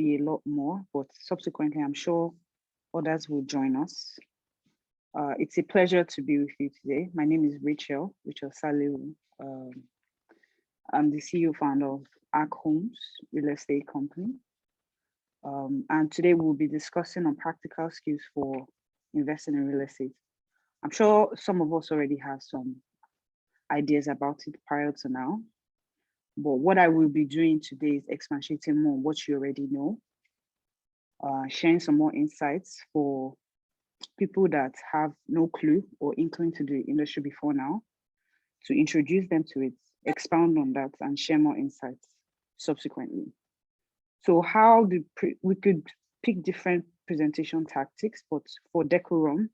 be a lot more, but subsequently, I'm sure others will join us. It's a pleasure to be with you today. My name is Racheal Salehu. I'm the CEO founder of Arc Homes Real Estate Company. And today we'll be discussing on practical skills for investing in real estate. I'm sure some of us already have some ideas about it prior to now, but what I will be doing today is expatiating more on what you already know, sharing some more insights for people that have no clue or inkling to the industry before now, to introduce them to it, expound on that, and share more insights subsequently. So we could pick different presentation tactics, but for decorum,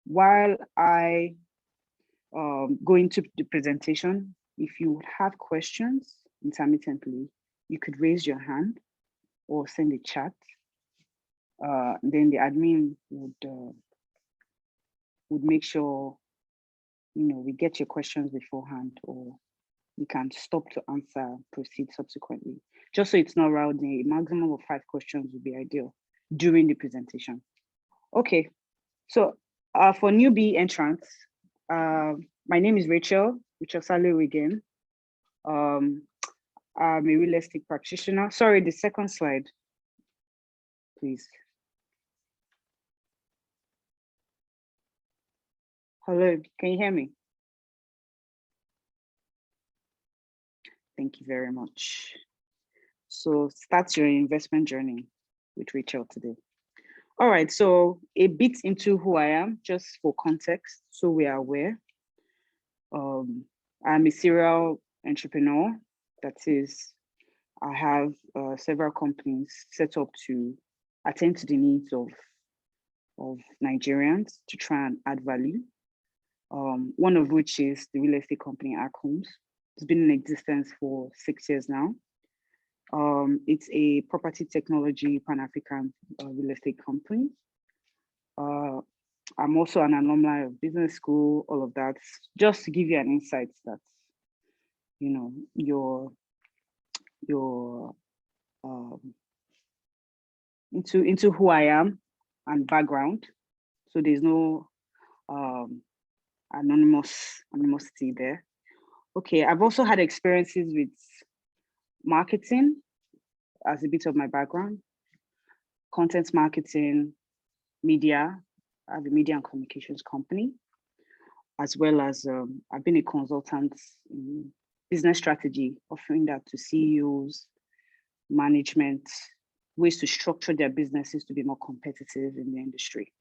while I go into the presentation, if you have questions intermittently, you could raise your hand or send a chat. Then the admin would make sure we get your questions beforehand, or we can stop to answer, proceed subsequently. Just so it's not rowdy, a maximum of 5 questions would be ideal during the presentation. Okay, so for newbie entrants, my name is Racheal Salehu again. I'm a real estate practitioner. Sorry, the second slide, please. Hello, can you hear me? Thank you very much. So start your investment journey with Racheal today. All right, so a bit into who I am, just for context, so we are aware. I'm a serial entrepreneur. That is, I have several companies set up to attend to the needs of Nigerians to try and add value. One of which is the real estate company Arc Homes. It's been in existence for 6 years now. It's a property technology Pan-African real estate company. I'm also an alumni of business school, all of that, just to give you an insight that, your into who I am and background. So there's no anonymity there. Okay, I've also had experiences with marketing as a bit of my background, content marketing, media. I have a media and communications company, as well as I've been a consultant in business strategy, offering that to CEOs, management, ways to structure their businesses to be more competitive in the industry.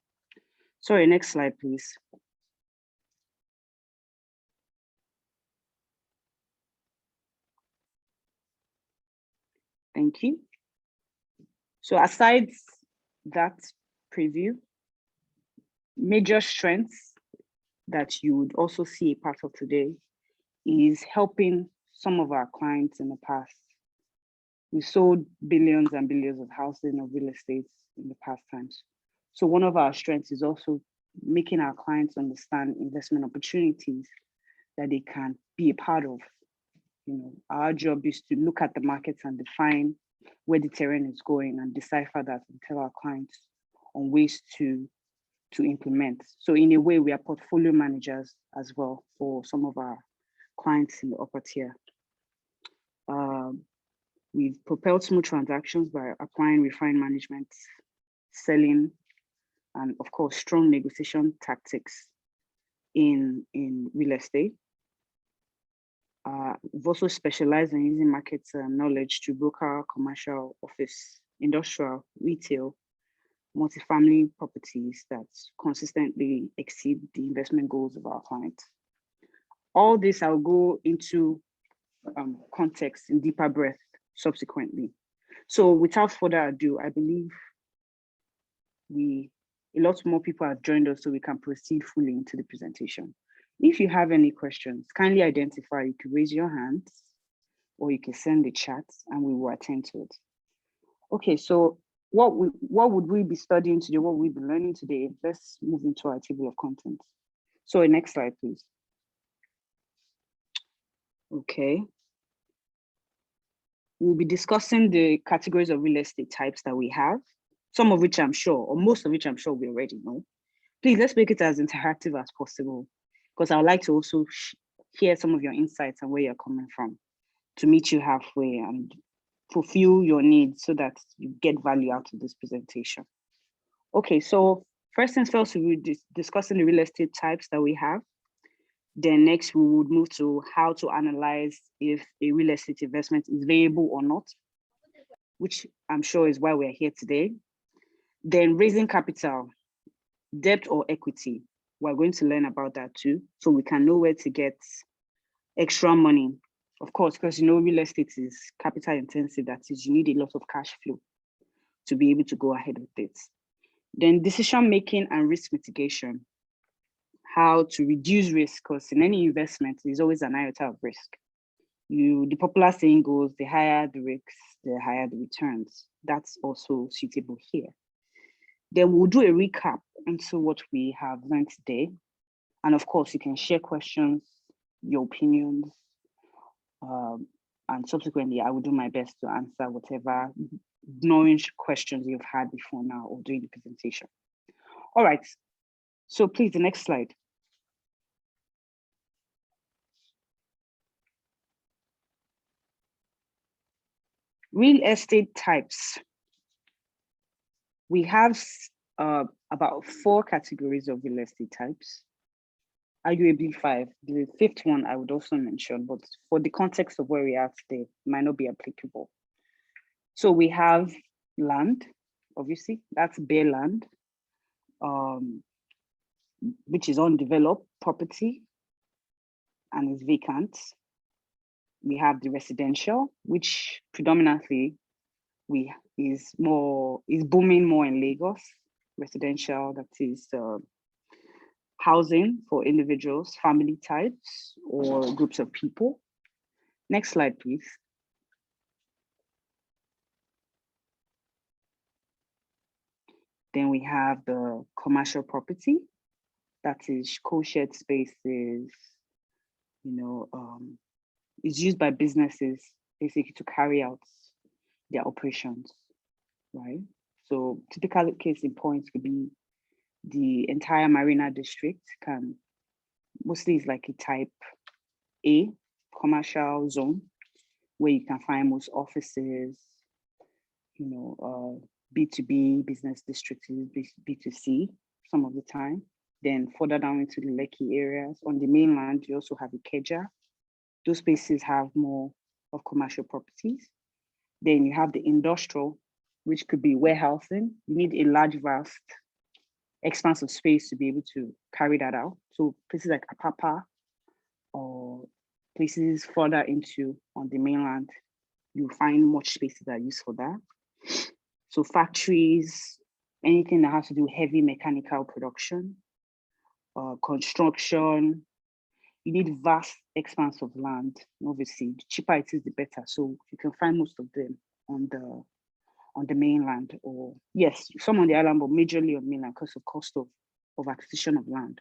Sorry, next slide, please. Thank you. So aside that preview, major strengths that you would also see a part of today is helping some of our clients in the past. We sold billions and billions of houses of real estate in the past times. So one of our strengths is also making our clients understand investment opportunities that they can be a part of. Our job is to look at the markets and define where the terrain is going and decipher that and tell our clients on ways to implement. So in a way, we are portfolio managers as well for some of our clients in the upper tier. We've propelled smooth transactions by applying refined management, selling, and of course, strong negotiation tactics in real estate. We've also specialized in using market knowledge to broker commercial, office, industrial, retail, multifamily properties that consistently exceed the investment goals of our clients. All this I'll go into context in deeper breadth subsequently. So without further ado, I believe a lot more people have joined us so we can proceed fully into the presentation. If you have any questions, kindly identify. You can raise your hand or you can send the chat and we will attend to it. Okay, so what would we be studying today? What we'll be learning today? Let's move into our table of contents. So next slide, please. Okay. We'll be discussing the categories of real estate types that we have, some of which I'm sure, or most of which I'm sure we already know. Please, let's make it as interactive as possible, because I would like to also hear some of your insights and where you're coming from to meet you halfway and fulfill your needs so that you get value out of this presentation. Okay, so first things first, we will be discussing the real estate types that we have. Then next, we would move to how to analyze if a real estate investment is viable or not, which I'm sure is why we're here today. Then raising capital, debt or equity. We're going to learn about that too, so we can know where to get extra money. Of course, because real estate is capital intensive, that is, you need a lot of cash flow to be able to go ahead with it. Then decision making and risk mitigation. How to reduce risk, because in any investment, there's always an iota of risk. The popular saying goes, the higher the risks, the higher the returns. That's also suitable here. Then we'll do a recap into what we have learned today. And of course, you can share questions, your opinions, and subsequently, I will do my best to answer whatever knowing questions you've had before now or during the presentation. All right, so please, the next slide. Real estate types. We have about 4 categories of real estate types, arguably 5. The 5th one I would also mention, but for the context of where we are today, it might not be applicable. So we have land, obviously, that's bare land, which is undeveloped property and is vacant. We have the residential, which predominantly is booming more in Lagos. Residential, that is housing for individuals, family types, or groups of people. Next slide, please. Then we have the commercial property, that is co-shared spaces, is used by businesses basically to carry out their operations, right? So typical case in point could be the entire Marina district mostly is like a type A commercial zone where you can find most offices, B2B business districts, B2C some of the time. Then further down into the Lekki areas, on the mainland, you also have Ikeja. Those spaces have more of commercial properties. Then you have the industrial, which could be warehousing. You need a large, vast expanse of space to be able to carry that out. So places like Apapa or places further on the mainland, you find much spaces that are used for that. So factories, anything that has to do with heavy mechanical production, construction, you need vast expanse of land. Obviously, the cheaper it is, the better. So you can find most of them on the mainland, or yes, some on the island, but majorly on mainland because of cost of acquisition of land.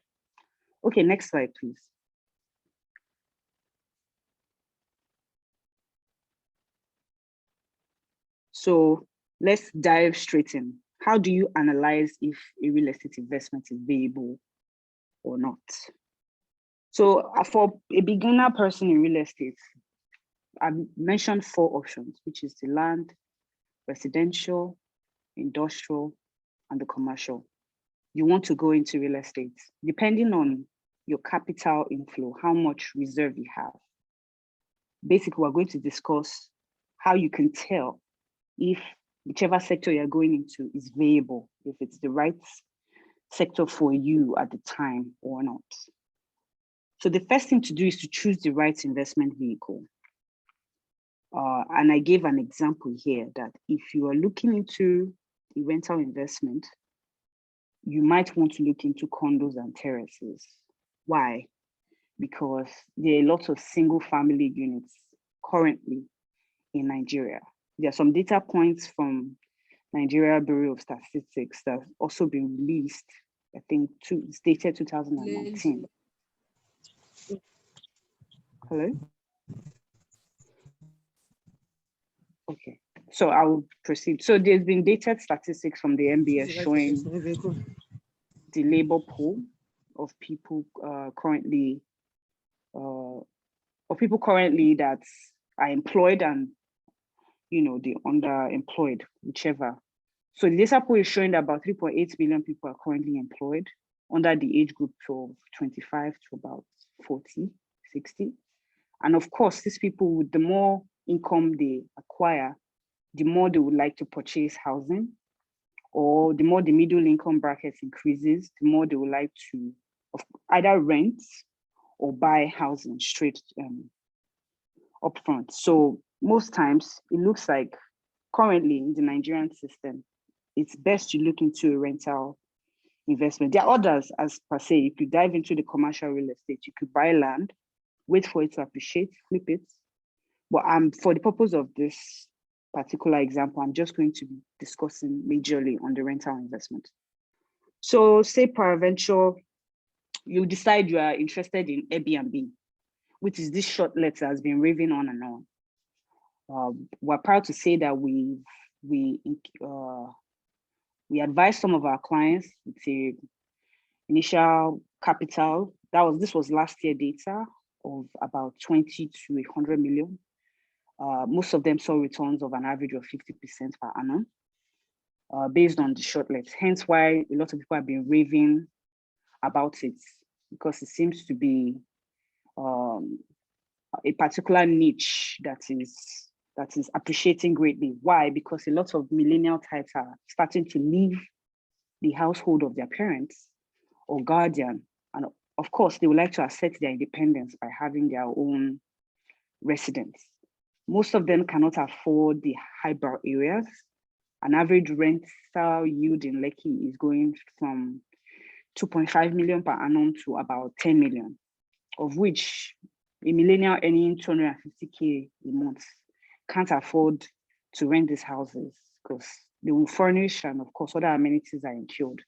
Okay, next slide, please. So let's dive straight in. How do you analyze if a real estate investment is viable or not? So for a beginner person in real estate, I've mentioned 4 options, which is the land, residential, industrial, and the commercial. You want to go into real estate, depending on your capital inflow, how much reserve you have. Basically, we're going to discuss how you can tell if whichever sector you're going into is viable, if it's the right sector for you at the time or not. So the first thing to do is to choose the right investment vehicle. And I gave an example here that if you are looking into a rental investment, you might want to look into condos and terraces. Why? Because there are lots of single family units currently in Nigeria. There are some data points from Nigeria Bureau of Statistics that have also been released, I think it's dated 2019. Hello? Okay, so I'll proceed. So there's been dated statistics from the MBS showing the labor pool of people currently that are employed and the underemployed, whichever. So the data pool is showing that about 3.8 million people are currently employed under the age group of 25 to about 40, 60. And of course, these people, with the more income they acquire, the more they would like to purchase housing, or the more the middle income bracket increases, the more they would like to either rent or buy housing straight upfront. So most times it looks like currently in the Nigerian system, it's best to look into a rental investment. There are others, as per se, if you dive into the commercial real estate, you could buy land, wait for it to appreciate, flip it. But for the purpose of this particular example, I'm just going to be discussing majorly on the rental investment. So say peradventure, you decide you are interested in Airbnb, which is this short letter has been raving on and on. We're proud to say that we advise some of our clients with a initial capital. This was last year data of about 20 to 100 million. Most of them saw returns of an average of 50% per annum, based on the short lets. Hence why a lot of people have been raving about it, because it seems to be a particular niche that is appreciating greatly. Why? Because a lot of millennial types are starting to leave the household of their parents or guardian. And of course, they would like to assert their independence by having their own residence. Most of them cannot afford the highbrow areas. An average rental yield in Lekki is going from 2.5 million per annum to about 10 million, of which a millennial earning 250K a month can't afford to rent these houses, because they will furnish, and of course other amenities are incurred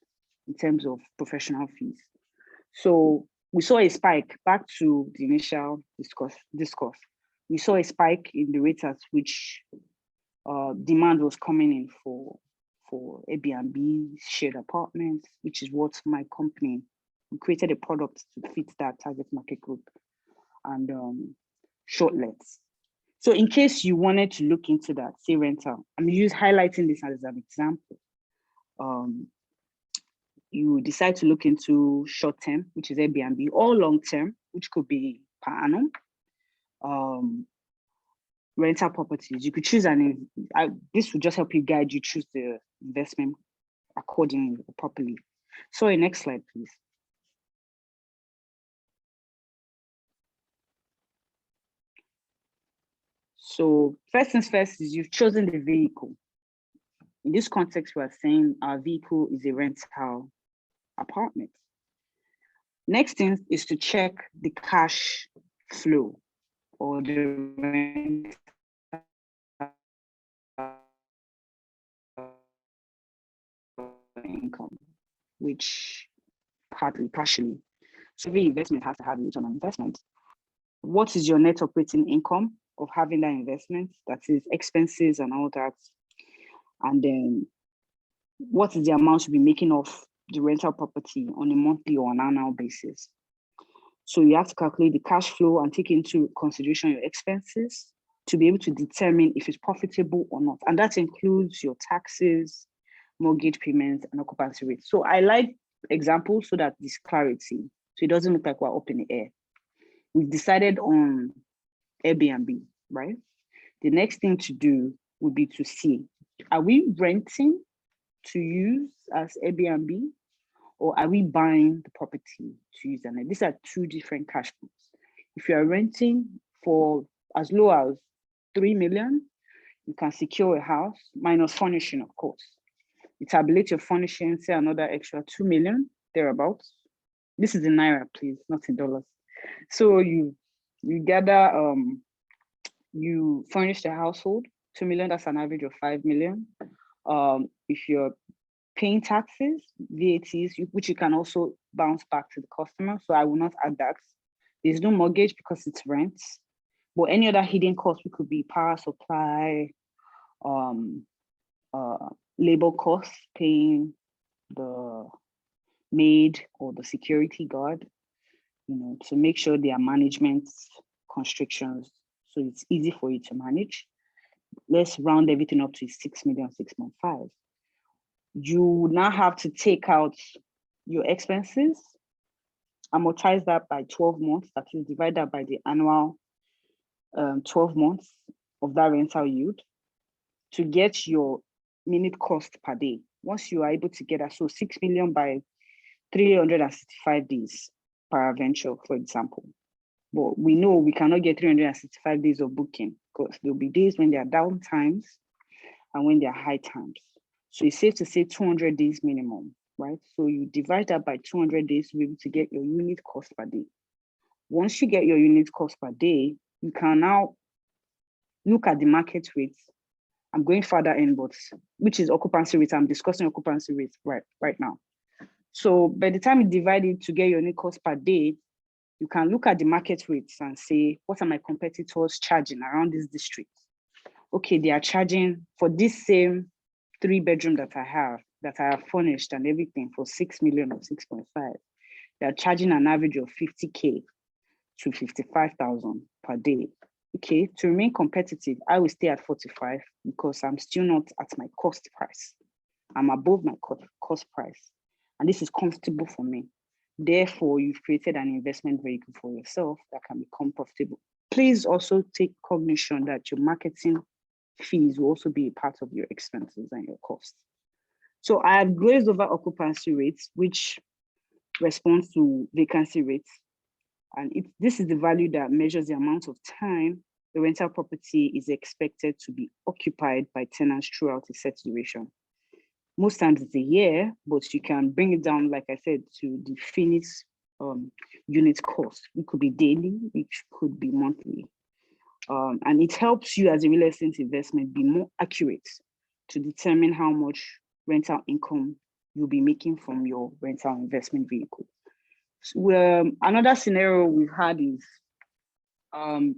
in terms of professional fees. So we saw a spike, back to the initial discourse. We saw a spike in the rates at which demand was coming in for Airbnb, shared apartments, which is what my company, we created a product to fit that target market group, and short lets. So in case you wanted to look into that, say rental, I'm highlighting this as an example. You decide to look into short term, which is Airbnb, or long term, which could be per annum. Rental properties, you could choose this will just help you guide you choose the investment accordingly, properly. So next slide, please. So first things first is you've chosen the vehicle. In this context, we are saying our vehicle is a rental apartment. Next thing is to check the cash flow or the rent income, which partially. So every investment has to have a return on investment. What is your net operating income of having that investment? That is expenses and all that. And then what is the amount you'll be making off the rental property on a monthly or an annual basis? So you have to calculate the cash flow and take into consideration your expenses to be able to determine if it's profitable or not. And that includes your taxes, mortgage payments, and occupancy rate. So I like examples so that there's clarity, so it doesn't look like we're up in the air. We've decided on Airbnb, right? The next thing to do would be to see, are we renting to use as Airbnb, or are we buying the property to use? And these are two different cash flows. If you are renting for as low as 3 million, you can secure a house minus furnishing, of course. You tabulate your furnishing, say another extra 2 million, thereabouts. This is in Naira, please, not in dollars. So you gather, you furnish the household, 2 million, that's an average of 5 million. If you're paying taxes, VATs, which you can also bounce back to the customer, so I will not add that. There's no mortgage because it's rent, but any other hidden costs, which could be power supply, um, labor costs, paying the maid or the security guard, to make sure there are management constrictions so it's easy for you to manage. Let's round everything up to 6 million, 6.5. You now have to take out your expenses, amortize that by 12 months, that is, divide that by the annual 12 months of that rental yield to get your minute cost per day. Once you are able to get that, so 6 million by 365 days per venture, for example. But we know we cannot get 365 days of booking because there'll be days when there are down times and when there are high times. So it's safe to say 200 days minimum, right? So you divide that by 200 days to be able to get your unit cost per day. Once you get your unit cost per day, you can now look at the market rates. I'm going further in, but which is occupancy rate. I'm discussing occupancy rates right now. So by the time you divide it to get your unit cost per day, you can look at the market rates and say, what are my competitors charging around this district? Okay, they are charging for this same 3-bedroom that I have furnished and everything for 6 million or 6.5. They are charging an average of 50K to 55,000 per day. Okay, to remain competitive, I will stay at 45 because I'm still not at my cost price. I'm above my cost price. And this is comfortable for me. Therefore, you've created an investment vehicle for yourself that can become profitable. Please also take cognition that your marketing fees will also be a part of your expenses and your costs. So I have glazed over occupancy rates, which responds to vacancy rates. And this is the value that measures the amount of time the rental property is expected to be occupied by tenants throughout a set duration. Most times it's a year, but you can bring it down, like I said, to the finished unit cost. It could be daily, it could be monthly. And it helps you as a real estate investment be more accurate to determine how much rental income you'll be making from your rental investment vehicle. So, another scenario we've had is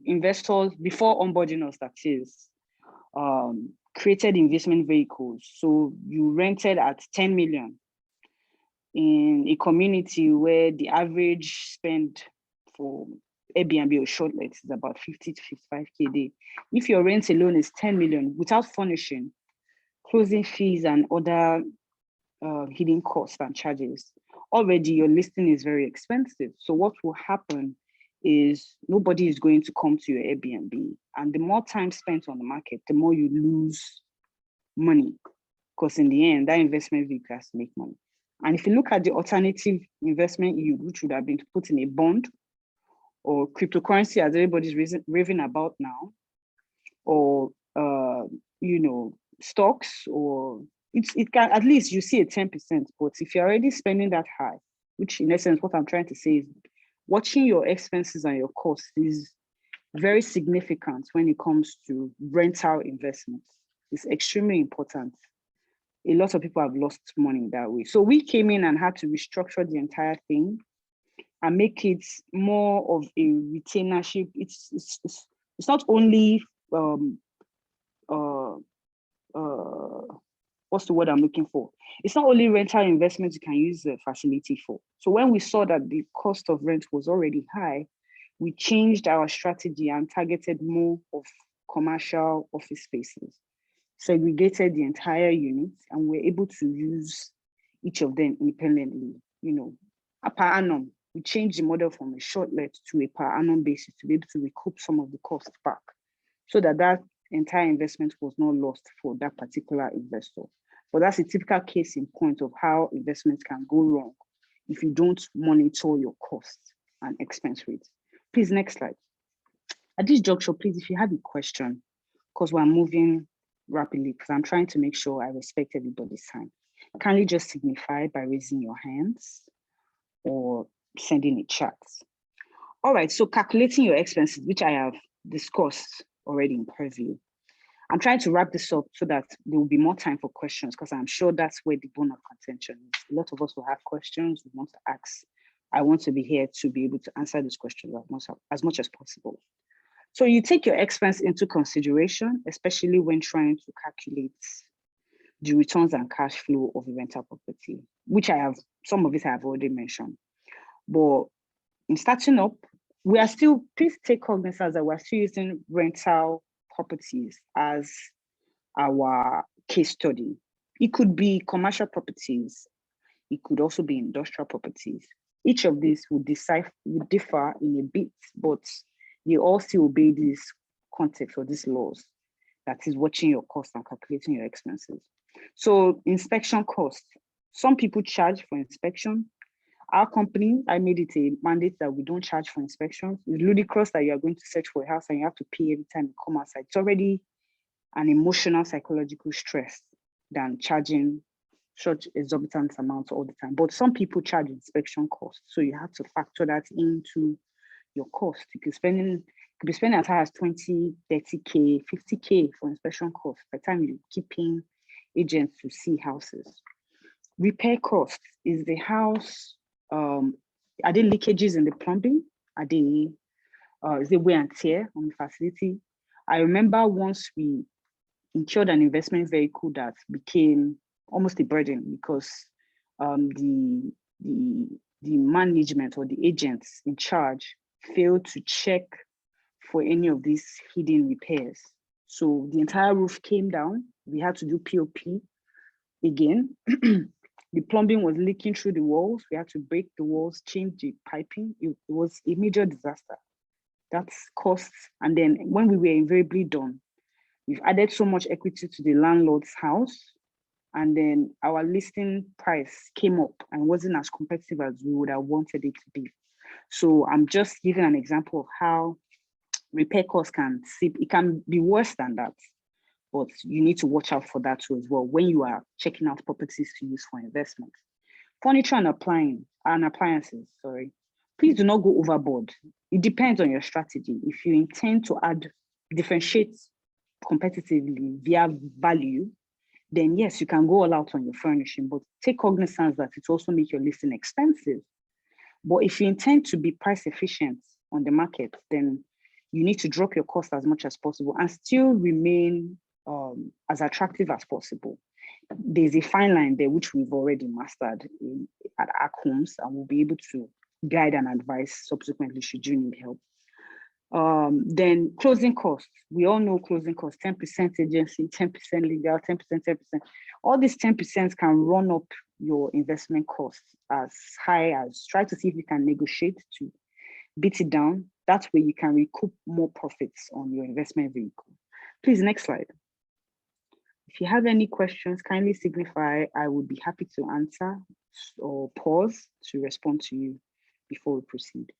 investors, before onboarding us, that is, created investment vehicles. So you rented at 10 million in a community where the average spend for Airbnb or shortlet is about 50 to 55K a day. If your rent alone is 10 million without furnishing, closing fees and other hidden costs and charges, already your listing is very expensive. So what will happen is nobody is going to come to your Airbnb. And the more time spent on the market, the more you lose money. Because in the end, that investment vehicle has to make money. And if you look at the alternative investment yield, which would have been to put in a bond or cryptocurrency, as everybody's raving about now, or stocks, or it can, at least you see a 10%. But if you're already spending that high, which in essence, what I'm trying to say is watching your expenses and your costs is very significant when it comes to rental investments. It's extremely important. A lot of people have lost money that way. So we came in and had to restructure the entire thing and make it more of a retainership. It's not only what's the word I'm looking for? It's not only rental investments you can use the facility for. So when we saw that the cost of rent was already high, we changed our strategy and targeted more of commercial office spaces, segregated the entire unit, and we're able to use each of them independently. A per annum, we changed the model from a short-let to a per annum basis to be able to recoup some of the costs back so that entire investment was not lost for that particular investor. But that's a typical case in point of how investments can go wrong if you don't monitor your costs and expense rates. Please, next slide. At this juncture, please, if you have a question, because we're moving rapidly, because I'm trying to make sure I respect everybody's time, kindly just signify by raising your hands or sending a chat. All right, so calculating your expenses, which I have discussed already in preview. I'm trying to wrap this up so that there will be more time for questions, because I'm sure that's where the bone of contention is. A lot of us will have questions we want to ask. I want to be here to be able to answer these questions as much as possible. So you take your expense into consideration, especially when trying to calculate the returns and cash flow of a rental property, which some of it I have already mentioned. But in starting up, please take cognizance that we're still using rental properties as our case study. It could be commercial properties. It could also be industrial properties. Each of these would differ in a bit, but they all still obey this context or these laws, that is watching your costs and calculating your expenses. So inspection costs. Some people charge for inspection. Our company, I made it a mandate that we don't charge for inspections. It's ludicrous that you are going to search for a house and you have to pay every time you come outside. It's already an emotional, psychological stress than charging such exorbitant amounts all the time. But some people charge inspection costs, so you have to factor that into your cost. You could be spending as high as 20, 30K, 50K for inspection costs by the time you keep paying agents to see houses. Repair costs. Is the house, are there leakages in the plumbing? Is there wear and tear on the facility? I remember once we incurred an investment vehicle that became almost a burden because the management or the agents in charge failed to check for any of these hidden repairs. So the entire roof came down. We had to do POP again. The plumbing was leaking through the walls. We had to break the walls, change the piping. It was a major disaster. That's costs. And then when we were invariably done, we've added so much equity to the landlord's house, and then our listing price came up and wasn't as competitive as we would have wanted it to be. So I'm just giving an example of how repair costs it can be worse than that, but you need to watch out for that too as well when you are checking out properties to use for investment. Furniture and appliances, sorry. Please do not go overboard. It depends on your strategy. If you intend to differentiate competitively via value, then yes, you can go all out on your furnishing, but take cognizance that it also makes your listing expensive. But if you intend to be price efficient on the market, then you need to drop your cost as much as possible and still remain as attractive as possible. There's a fine line there, which we've already mastered at our homes, and we'll be able to guide and advise subsequently should you need help. Then closing costs. We all know closing costs, 10% agency, 10% legal, 10%, 10%. All these 10% can run up your investment costs as high as, try to see if you can negotiate to beat it down. That way you can recoup more profits on your investment vehicle. Please, next slide. If you have any questions, kindly signify. I would be happy to answer or pause to respond to you before we proceed.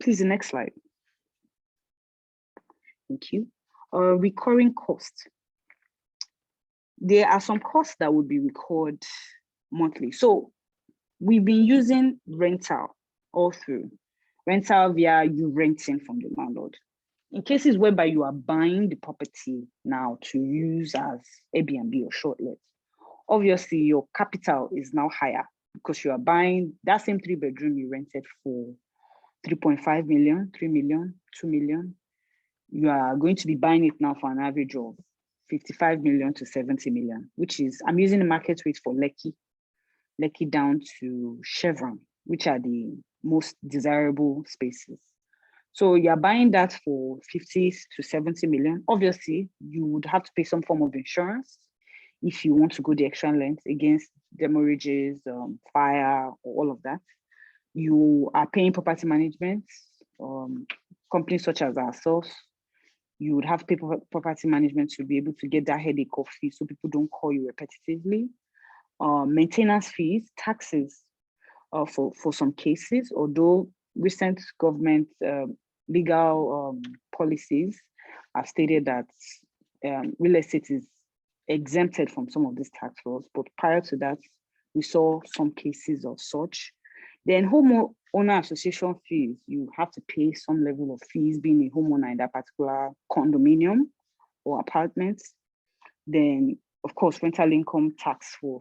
Please, the next slide. Thank you. Recurring costs. There are some costs that will be recorded monthly. So we've been using rental all through. Rental via you renting from the landlord. In cases whereby you are buying the property now to use as Airbnb or short let, obviously your capital is now higher because you are buying that same 3-bedroom you rented for 3.5 million, 3 million, 2 million. You are going to be buying it now for an average of 55 million to 70 million, which is, I'm using the market rate for Lekki down to Chevron, which are the most desirable spaces. So you're buying that for 50 to 70 million. Obviously, you would have to pay some form of insurance if you want to go the extra length against demurrages, fire, all of that. You are paying property management, companies such as ourselves. You would have to pay property management to be able to get that headache of fees so people don't call you repetitively. Maintenance fees, taxes for some cases, although recent government legal policies have stated that real estate is exempted from some of these tax laws, but prior to that, we saw some cases of such. Then homeowner association fees, you have to pay some level of fees being a homeowner in that particular condominium or apartment. Then, of course, rental income tax for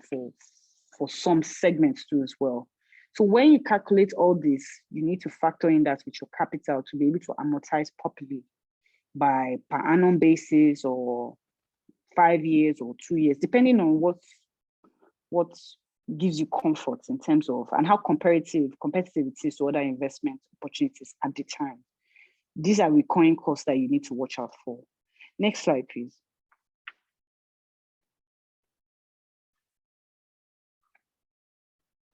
some segments too as well. So when you calculate all this, you need to factor in that with your capital to be able to amortize properly by per annum basis or 5 years or 2 years, depending on what gives you comfort in terms of and how competitive it is to other investment opportunities at the time. These are recurring costs that you need to watch out for. Next slide, please.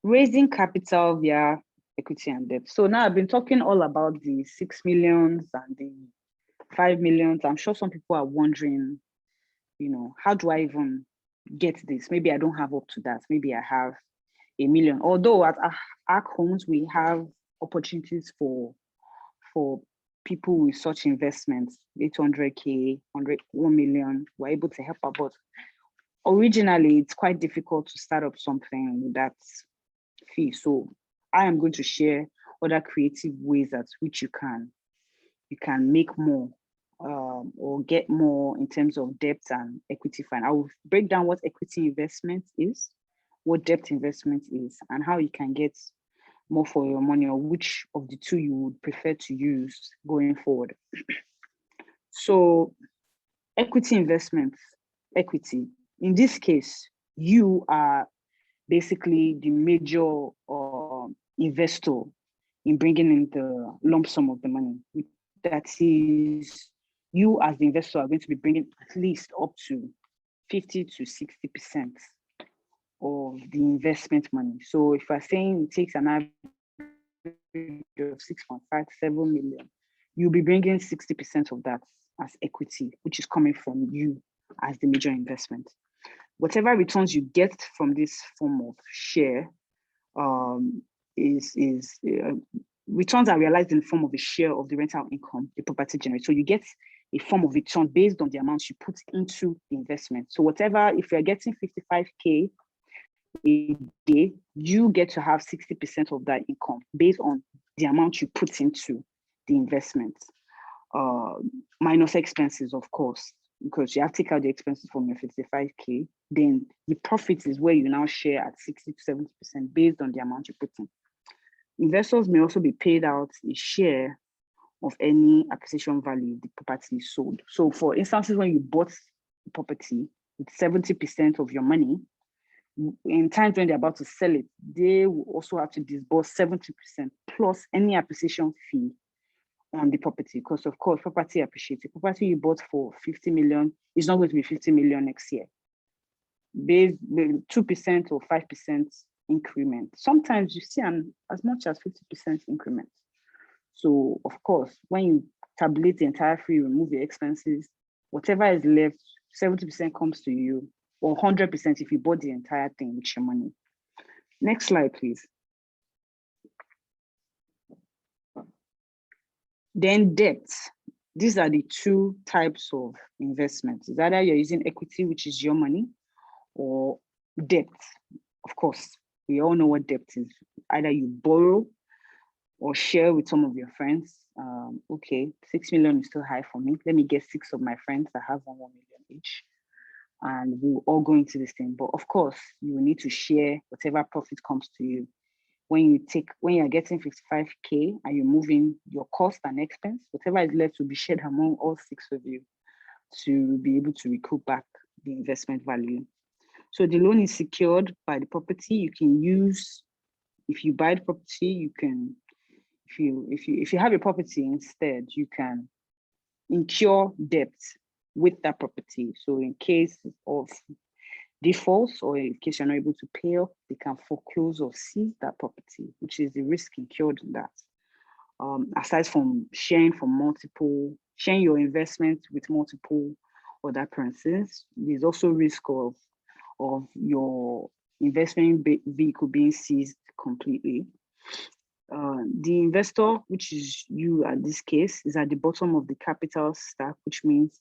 Raising capital via equity and debt. So now I've been talking all about the 6 millions and the 5 millions. I'm sure some people are wondering, how do I even get this? Maybe I don't have up to that. Maybe I have 1 million. Although at ARC Homes, we have opportunities for people with such investments, 800K, 1 million, we're able to help out. But originally, it's quite difficult to start up something with that fee. So I am going to share other creative ways at which you can make more or get more in terms of debt and equity fund. I will break down what equity investment is, what debt investment is, and how you can get more for your money, or which of the two you would prefer to use going forward. So equity investments, equity. In this case, you are basically the major investor in bringing in the lump sum of the money. That is, you as the investor are going to be bringing at least up to 50 to 60% of the investment money. So if we're saying it takes an average of 6.57 million, you'll be bringing 60% of that as equity, which is coming from you as the major investment. Whatever returns you get from this form of share returns are realized in the form of a share of the rental income the property generates. So you get a form of return based on the amount you put into the investment. So whatever, if you're getting 55K a day, you get to have 60% of that income based on the amount you put into the investment, minus expenses, of course, because you have to take out the expenses from your 55K. Then the profits is where you now share at 60 to 70% based on the amount you put in. Investors may also be paid out a share of any acquisition value the property is sold. So for instances, when you bought the property with 70% of your money, in times when they're about to sell it, they will also have to disburse 70% plus any appreciation fee on the property. Because of course, property appreciates. The property you bought for 50 million is not going to be 50 million next year. Based 2% or 5% increment. Sometimes you see as much as 50% increment. So of course, when you tabulate the entire fee, remove the expenses, whatever is left, 70% comes to you, or 100% if you bought the entire thing with your money. Next slide, please. Then debt. These are the two types of investments. It's either you're using equity, which is your money, or debt. Of course, we all know what debt is. Either you borrow or share with some of your friends. Okay, 6 million is still high for me. Let me get 6 of my friends that have 1 million each, and we'll all go into this thing. But of course, you will need to share whatever profit comes to you. When you're getting 55K and you're moving your cost and expense, whatever is left will be shared among all 6 of you to be able to recoup back the investment value. So the loan is secured by the property. You can use, if you buy the property, you can, if you have a property instead, you can incur debt with that property. So in case of defaults or in case you're not able to pay off, they can foreclose or seize that property, which is the risk incurred in that. Aside from sharing your investment with multiple other persons, there's also risk of your investment vehicle being seized completely. The investor, which is you at this case, is at the bottom of the capital stack, which means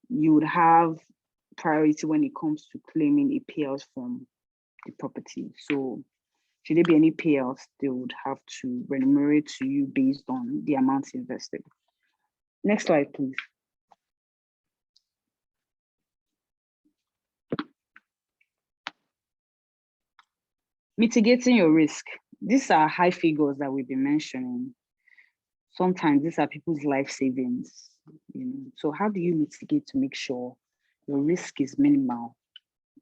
you would have priority when it comes to claiming a payout from the property. So should there be any payouts, they would have to remunerate to you based on the amounts invested. Next slide, please. Mitigating your risk. these are high figures that we've been mentioning. Sometimes these are people's life savings. So how do you mitigate to make sure your risk is minimal,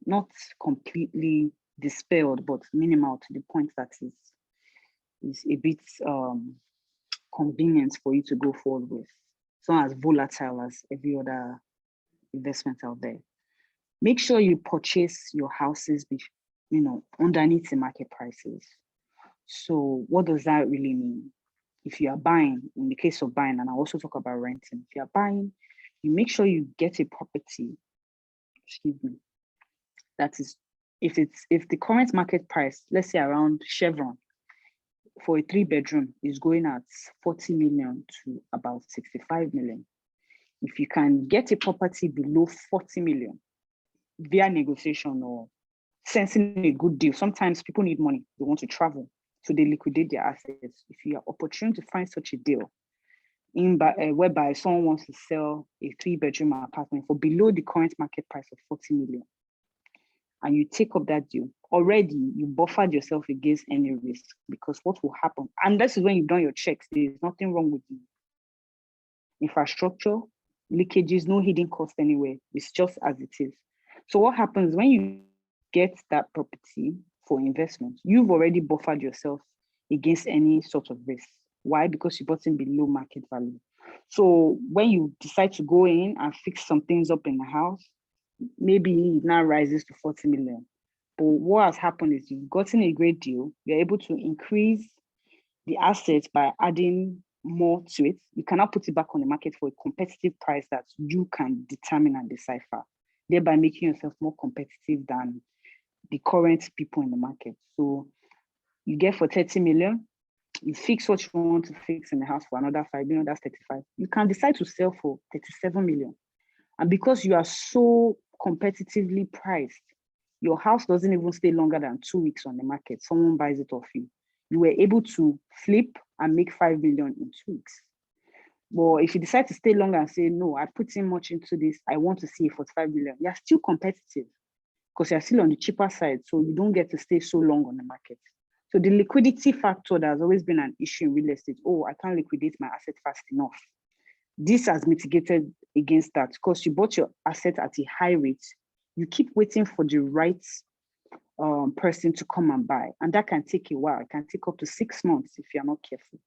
not completely dispelled, but minimal to the point that is a bit convenient for you to go forward with. It's not as volatile as every other investment out there. Make sure you purchase your houses, underneath the market prices. So what does that really mean? If you are buying, in the case of buying, and I also talk about renting, if you are buying, you make sure you get a property, that is, if the current market price, let's say around Chevron, for a 3-bedroom is going at 40 million to about 65 million. If you can get a property below 40 million via negotiation or sensing a good deal, sometimes people need money, they want to travel, so they liquidate their assets. If you are opportune to find such a deal, whereby someone wants to sell a 3-bedroom apartment for below the current market price of 40 million, and you take up that deal, already you buffered yourself against any risk, because what will happen, and this is when you've done your checks, there's nothing wrong with the infrastructure, leakages, no hidden cost anywhere, it's just as it is. So what happens when you get that property for investment, you've already buffered yourself against any sort of risk. Why? Because you bought in below market value. So when you decide to go in and fix some things up in the house, maybe it now rises to 40 million. But what has happened is you've gotten a great deal. You're able to increase the assets by adding more to it. You cannot put it back on the market for a competitive price that you can determine and decipher, thereby making yourself more competitive than the current people in the market. So you get for 30 million, you fix what you want to fix in the house for another 5 million, that's 35. You can decide to sell for 37 million. And because you are so competitively priced, your house doesn't even stay longer than 2 weeks on the market. Someone buys it off you. You were able to flip and make 5 million in 2 weeks. But if you decide to stay longer and say, no, I put in much into this, I want to see 45 million, you're still competitive because you're still on the cheaper side. So you don't get to stay so long on the market. So the liquidity factor that has always been an issue in real estate, oh, I can't liquidate my asset fast enough. This has mitigated against that because you bought your asset at a high rate. You keep waiting for the right person to come and buy. And that can take a while. It can take up to 6 months if you're not careful.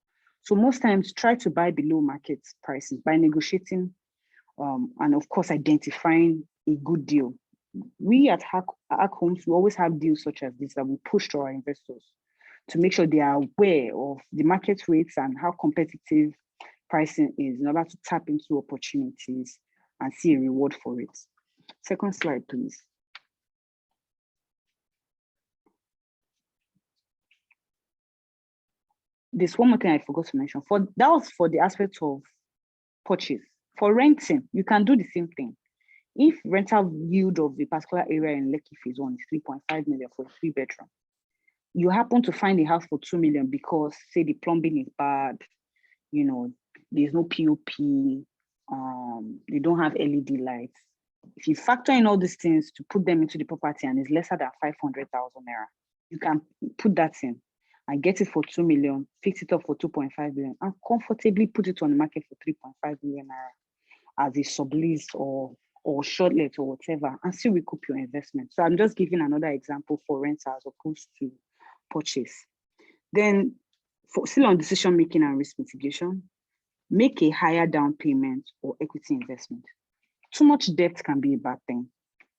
So most times try to buy below market prices by negotiating and of course identifying a good deal. We at Hack Homes, we always have deals such as this that we push to our investors to make sure they are aware of the market rates and how competitive pricing is in order to tap into opportunities and see a reward for it. Second slide, please. There's one more thing I forgot to mention. That was for the aspect of purchase. For renting, you can do the same thing. If rental yield of the particular area in Lekki Phase 1 is 3.5 million for a 3-bedroom, you happen to find a house for 2 million because, say, the plumbing is bad, there's no POP, they don't have LED lights. If you factor in all these things to put them into the property and it's lesser than 500,000 naira, you can put that in and get it for 2 million, fix it up for 2.5 million, and comfortably put it on the market for 3.5 million naira as a sublease or short let or whatever, and still recoup your investment. So I'm just giving another example for renter as opposed to purchase. Then, still on decision making and risk mitigation, make a higher down payment or equity investment. Too much debt can be a bad thing.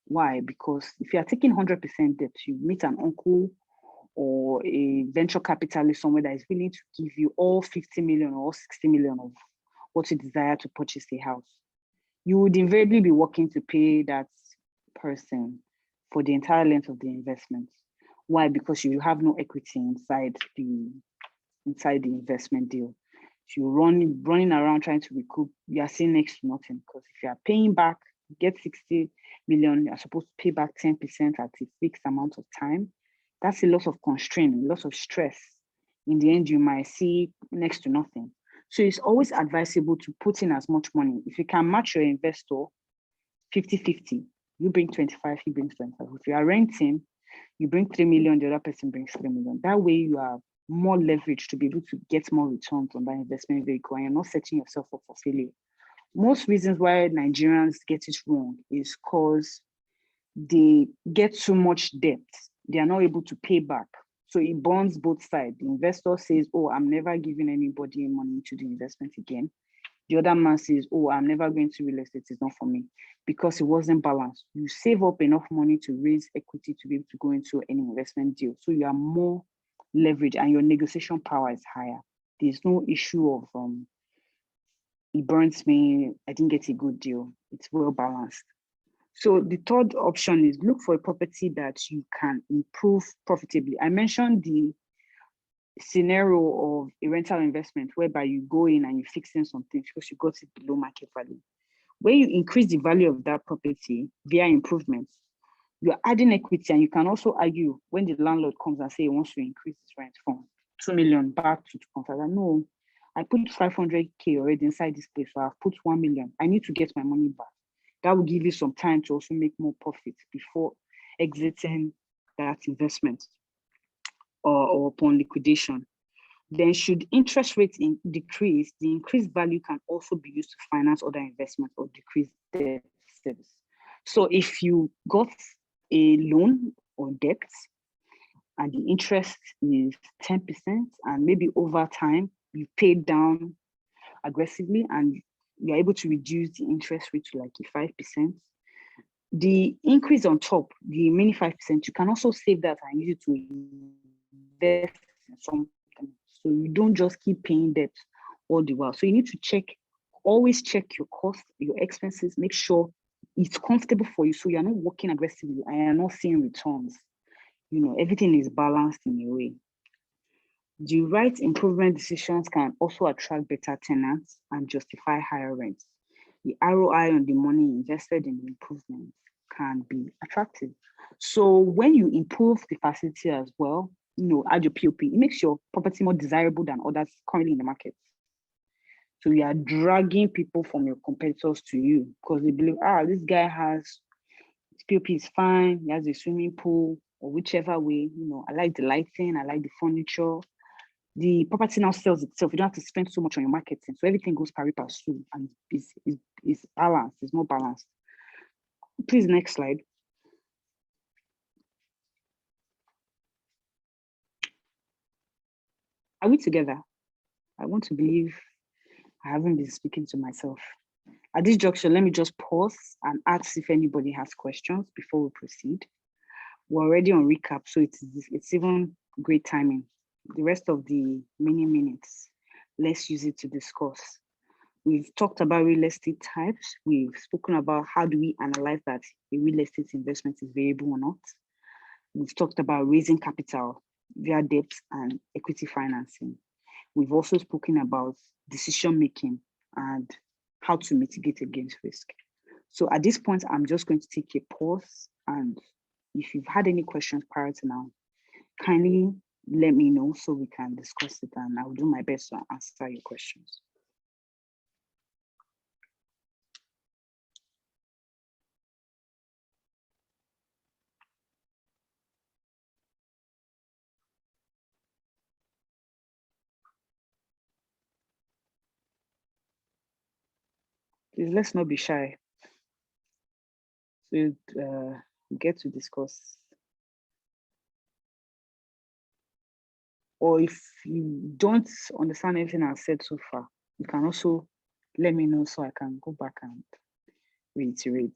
Why? Because if you are taking 100% debt, you meet an uncle or a venture capitalist somewhere that is willing to give you all 50 million or 60 million of what you desire to purchase a house. You would invariably be working to pay that person for the entire length of the investment. Why? Because you have no equity inside the investment deal. So you're running around trying to recoup, you are seeing next to nothing, because if you are paying back, you get 60 million, you're supposed to pay back 10% at a fixed amount of time. That's a lot of constraint, a lot of stress. In the end, you might see next to nothing. So it's always advisable to put in as much money. If you can match your investor 50-50, you bring 25, he brings 25. If you are renting, you bring 3 million, the other person brings 3 million. That way you are more leverage to be able to get more returns on that investment vehicle, and you're not setting yourself up for failure. Most reasons why Nigerians get it wrong is because they get too much debt. They are not able to pay back. So it burns both sides. The investor says, oh, I'm never giving anybody money to the investment again. The other man says, oh, I'm never going to real estate. It's not for me, because it wasn't balanced. You save up enough money to raise equity to be able to go into any investment deal. So you are more leveraged and your negotiation power is higher. There's no issue of, it burns me, I didn't get a good deal. It's well balanced. So the third option is look for a property that you can improve profitably. I mentioned the scenario of a rental investment whereby you go in and you fix in some things because you got it below market value. When you increase the value of that property via improvements, you're adding equity, and you can also argue when the landlord comes and say he wants to increase his rent from 2 million back to 2.5. No, I put 500K already inside this place, so I've put 1 million. I need to get my money back. That will give you some time to also make more profit before exiting that investment or upon liquidation. Then should interest rates decrease, the increased value can also be used to finance other investments or decrease debt service. So if you got a loan or debt and the interest is 10%, and maybe over time you paid down aggressively and you're able to reduce the interest rate to like a 5%, the increase on top, the mini 5%, you can also save that and use it to invest in something. So you don't just keep paying debt all the while. So you need to always check your costs, your expenses, make sure it's comfortable for you. So you're not working aggressively and you're not seeing returns. Everything is balanced in a way. The right improvement decisions can also attract better tenants and justify higher rents. The ROI on the money invested in the improvements can be attractive. So when you improve the facility as well, add your POP, it makes your property more desirable than others currently in the market. So you are dragging people from your competitors to you because they believe, this guy his POP is fine, he has a swimming pool, or whichever way, I like the lighting, I like the furniture. The property now sells itself. You don't have to spend so much on your marketing. So everything goes pari passu and is balanced, it's more balanced. Please, next slide. Are we together? I want to believe I haven't been speaking to myself. At this juncture, let me just pause and ask if anybody has questions before we proceed. We're already on recap, so it's even great timing. The rest of the many minutes, let's use it to discuss. We've talked about real estate types. We've spoken about how do we analyze that a real estate investment is variable or not. We've talked about raising capital via debt and equity financing. We've also spoken about decision-making and how to mitigate against risk. So at this point, I'm just going to take a pause, and if you've had any questions prior to now, kindly let me know so we can discuss it, and I'll do my best to answer your questions. Please, let's not be shy. So get to discuss. Or if you don't understand anything I've said so far, you can also let me know so I can go back and reiterate.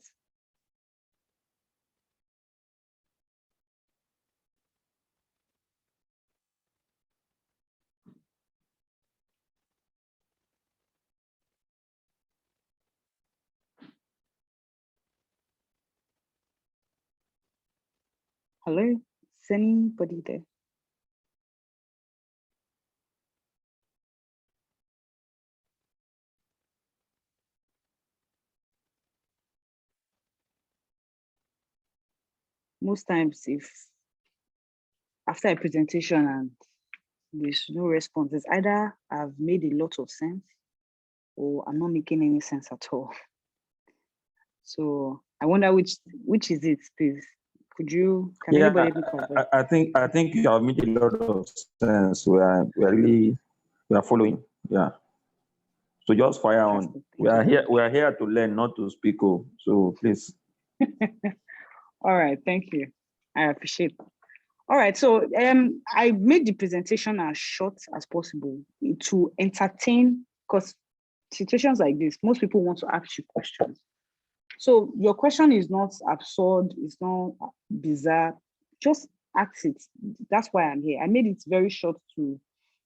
Hello, is anybody there? Most times, if after a presentation and there's no response, it's either I've made a lot of sense or I'm not making any sense at all. So I wonder which is it, please. Can anybody help me convert? I think you have made a lot of sense. We are following. Yeah. So just fire on. We are here to learn, not to speak. So please. All right, thank you. I appreciate it. All right, so I made the presentation as short as possible to entertain, because situations like this, most people want to ask you questions. So your question is not absurd, it's not bizarre, just ask it. That's why I'm here. I made it very short to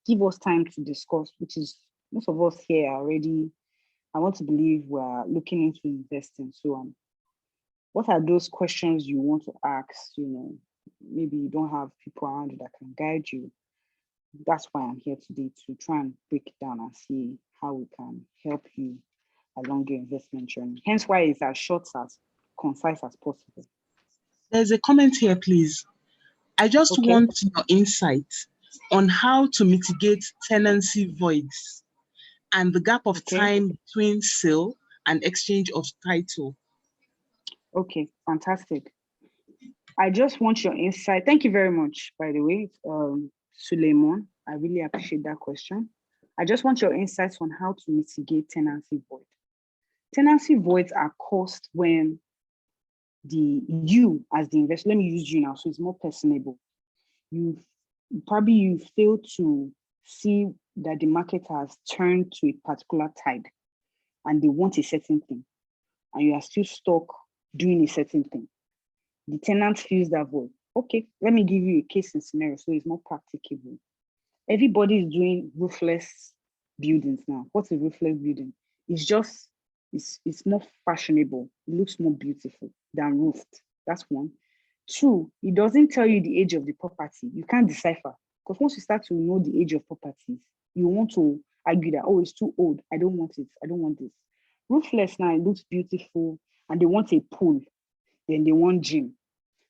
give us time to discuss, which is most of us here already. I want to believe we're looking into investing. So what are those questions you want to ask? Maybe you don't have people around you that can guide you. That's why I'm here today, to try and break it down and see how we can help you along your investment journey. Hence why it's as short, as concise as possible. There's a comment here, please. I just want your insight on how to mitigate tenancy voids and the gap of time between sale and exchange of title. Okay, fantastic. I just want your insight. Thank you very much, by the way, Suleiman. I really appreciate that question. I just want your insights on how to mitigate tenancy void. Tenancy voids are caused when you as the investor, let me use you now so it's more personable. You fail to see that the market has turned to a particular tide and they want a certain thing, and you are still stuck doing a certain thing. The tenant feels that void. Okay, let me give you a case and scenario so it's more practicable. Everybody is doing roofless buildings now. What's a roofless building? It's more fashionable. It looks more beautiful than roofed. That's one. Two, it doesn't tell you the age of the property. You can't decipher, because once you start to know the age of properties, you want to argue that, oh, it's too old. I don't want it. I don't want this. Roofless now, it looks beautiful, and they want a pool. Then they want gym.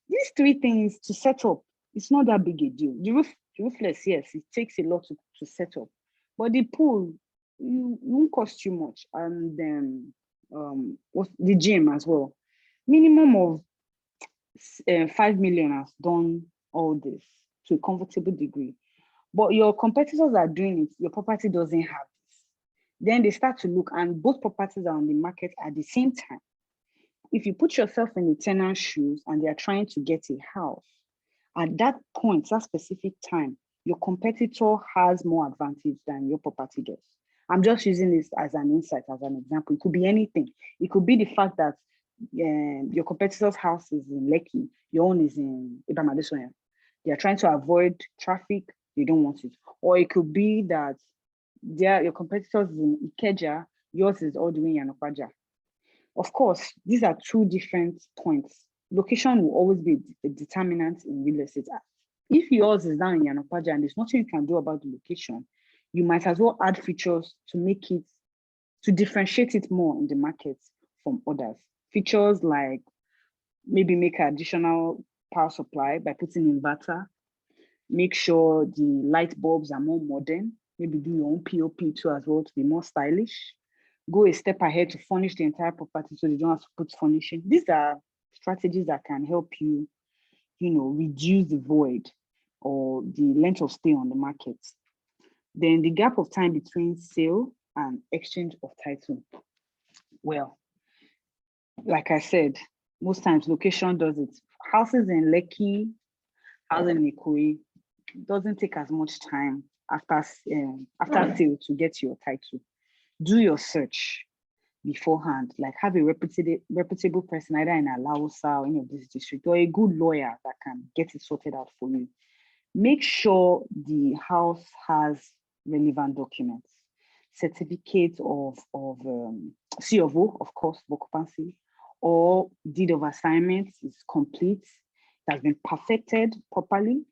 These three things to set up, it's not that big a deal. The roofless, yes, it takes a lot to set up. But the pool, it won't cost you much. And then the gym as well. Minimum of 5 million has done all this to a comfortable degree. But your competitors are doing it, your property doesn't have this. Then they start to look, and both properties are on the market at the same time. If you put yourself in the tenant's shoes and they are trying to get a house, at that point, that specific time, your competitor has more advantage than your property does. I'm just using this as an insight, as an example. It could be anything. It could be the fact that your competitor's house is in Lekki, your own is in Ibamadesoya. They are trying to avoid traffic, they don't want it. Or it could be that your competitors is in Ikeja, yours is all the way in Yanopaja. Of course, these are two different points. Location will always be a determinant in real estate. If yours is down in Yanopaja and there's nothing you can do about the location, you might as well add features to differentiate it more in the market from others. Features like maybe make an additional power supply by putting inverter, make sure the light bulbs are more modern, maybe do your own POP too as well to be more stylish. Go a step ahead to furnish the entire property so you don't have to put furnishing. These are strategies that can help you, reduce the void or the length of stay on the market. Then the gap of time between sale and exchange of title. Well, like I said, most times location does it. Houses in Lekki, houses in Ikoyi, doesn't take as much time after sale to get your title. Do your search beforehand, like have a reputable person either in Alausa or any of this district, or a good lawyer that can get it sorted out for you. Make sure the house has relevant documents, certificate of C of O, of course, occupancy, or deed of assignment is complete, it has been perfected properly.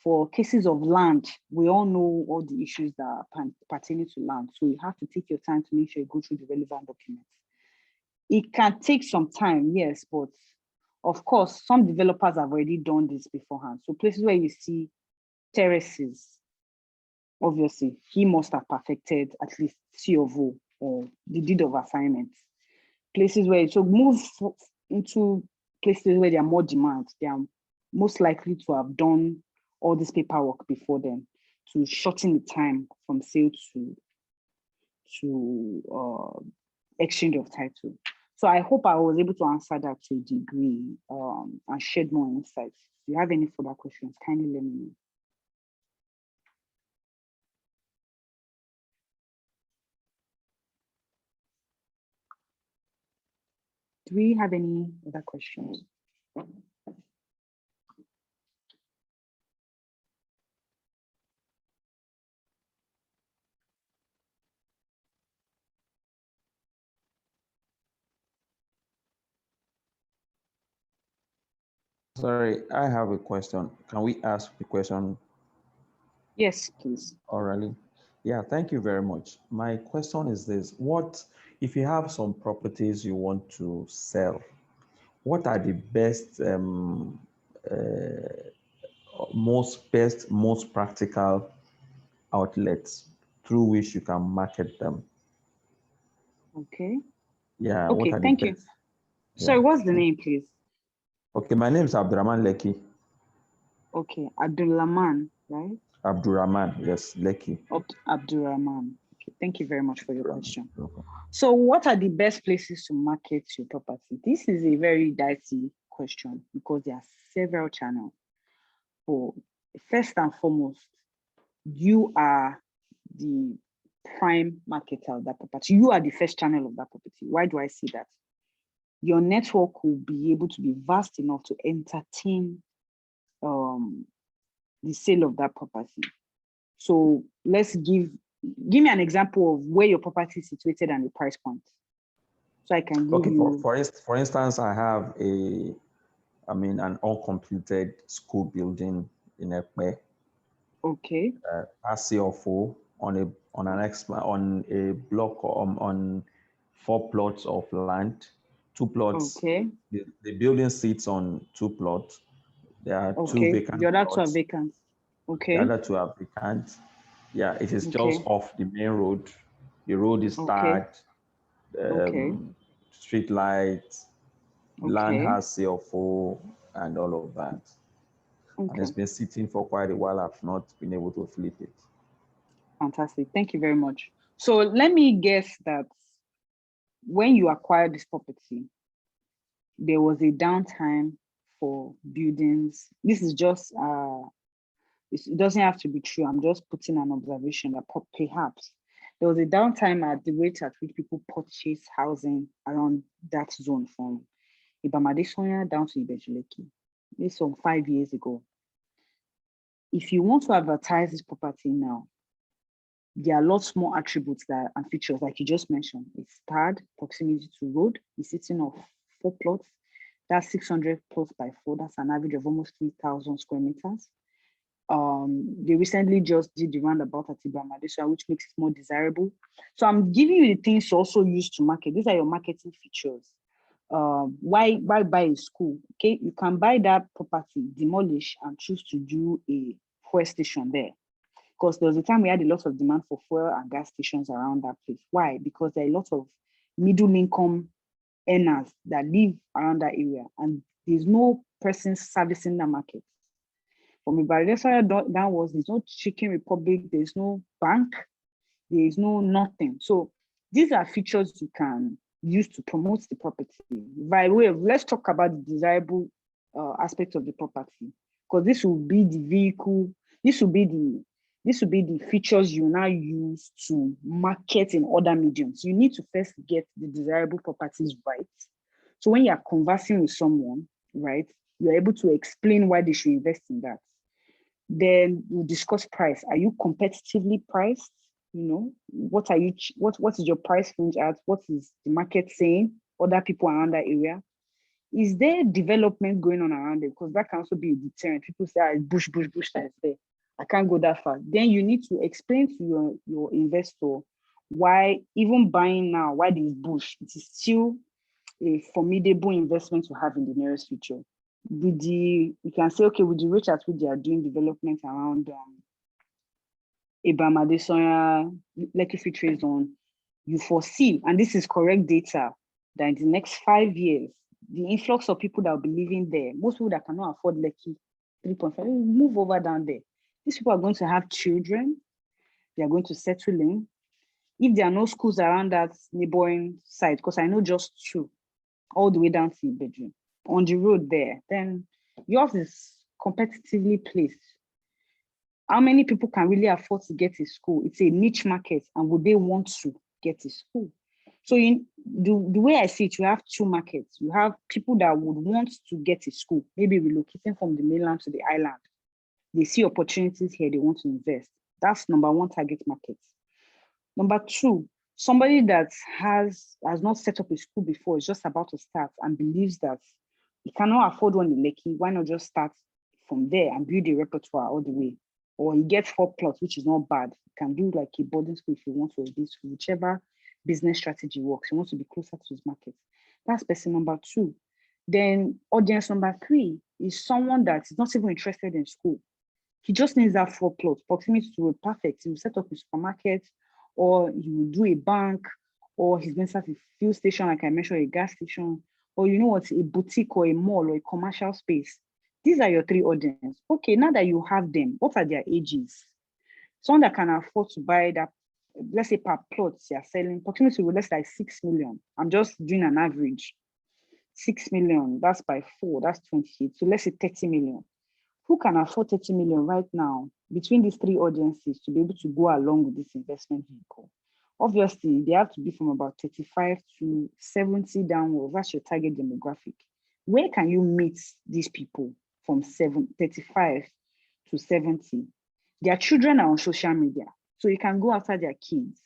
For cases of land, we all know all the issues that are pertaining to land. So you have to take your time to make sure you go through the relevant documents. It can take some time, yes, but of course, some developers have already done this beforehand. So places where you see terraces, obviously, he must have perfected at least C of O or the deed of assignment. Places where, so move into places where there are more demand, there are most likely to have done all this paperwork before then to shorten the time from sale to exchange of title. So I hope I was able to answer that to a degree and shed more insights. If you have any further questions, kindly let me know. Do we have any other questions? Sorry, I have a question. Can we ask the question? Yes, please. Orally. Yeah, thank you very much. My question is this: what if you have some properties you want to sell? What are the most practical outlets through which you can market them? Okay. Yeah. Okay, What are the thank you. best? Sorry, Yeah. what's the name, please? Okay, my name is Abdurrahman Leki. Okay, Abdulrahman, right? Abdurrahman, yes, Leki. Abdulrahman. Okay, thank you very much for your Abdurrahman. question. Okay. So what are the best places to market your property? This is a very dicey question because there are several channels. For first and foremost, you are the prime marketer of that property. You are the first channel of that property. Why do I say that? Your network will be able to be vast enough to entertain the sale of that property. So let's give me an example of where your property is situated and the price point. So I can give you. For instance, I have an uncompleted school building in Ekpe. Okay. RCO4 on a block on 4 plots of land, 2 plots. Okay. The building sits on 2 plots. There are 2 vacant The other plots. 2 are vacant. Okay. The other 2 are vacant. Yeah, it is just off the main road. The road is tarred. Street lights. Land has CFO and all of that. And it's been sitting for quite a while. I've not been able to flip it. Fantastic. Thank you very much. So let me guess that when you acquired this property, there was a downtime for buildings. This is just, it doesn't have to be true. I'm just putting an observation that perhaps there was a downtime at the rate at which people purchase housing around that zone from Ibamadesoya down to Ibejuleki. This is from 5 years ago. If you want to advertise this property now, there are lots more attributes and features, like you just mentioned. It's tarred, proximity to road, it's sitting on 4 plots. That's 600 plots by 4. That's an average of almost 3,000 square meters. They recently just did the roundabout at Ibamadesoya, which makes it more desirable. So I'm giving you the things to also use to market. These are your marketing features. Why buy a school? Okay, you can buy that property, demolish, and choose to do a fuel station there. Because there was a time we had a lot of demand for fuel and gas stations around that place. Why? Because there are a lot of middle income earners that live around that area, and there's no person servicing the market. From Ibadan downwards, there's no Chicken Republic, there's no bank, there is no nothing. So these are features you can use to promote the property. By way of, let's talk about the desirable aspect of the property, because this will be the vehicle, this will be the features you now use to market in other mediums. You need to first get the desirable properties right. So when you are conversing with someone, right, you're able to explain why they should invest in that. Then we'll discuss price. Are you competitively priced? You know, what is your price range at? What is the market saying? Other people around that area? Is there development going on around it? Because that can also be a deterrent. People say, bush that's there. I can't go that far. Then you need to explain to your investor why even buying now, why this bush, it is still a formidable investment to have in the nearest future. You can say, okay, with the rate at which they are doing development around Ibamadesoya, Lekki Free Trade Zone, you foresee, and this is correct data, that in the next 5 years, the influx of people that will be living there, most people that cannot afford Lekki 3.5, move over down there. These people are going to have children. They are going to settle in. If there are no schools around that neighboring site, because I know just two, all the way down to Ibeju, on the road there, then yours is competitively placed. How many people can really afford to get to school? It's a niche market, and would they want to get to school? So the way I see it, you have two markets. You have people that would want to get to school, maybe relocating from the mainland to the island. They see opportunities here, they want to invest. That's number one target market. Number two, somebody that has not set up a school before, is just about to start and believes that he cannot afford one in Lekki, why not just start from there and build a repertoire all the way? Or he gets 4 plots, which is not bad. You can do like a boarding school if you want to, whichever business strategy works. You want to be closer to his market. That's person number two. Then audience number three is someone that is not even interested in school. He just needs that 4 plots, proximity to a perfect. He will set up a supermarket, or he will do a bank, or he's going to start a fuel station, like I mentioned, a gas station, or you know what, a boutique or a mall or a commercial space. These are your 3 audience. Okay, now that you have them, what are their ages? Someone that can afford to buy that, let's say per plot, you're selling, proximity to less like 6 million. I'm just doing an average. 6 million, that's by 4, that's 28. So let's say 30 million. Who can afford 30 million right now between these 3 audiences to be able to go along with this investment vehicle? Obviously, they have to be from about 35 to 70 downwards. That's your target demographic. Where can you meet these people from 35 to 70? Their children are on social media, so you can go after their kids.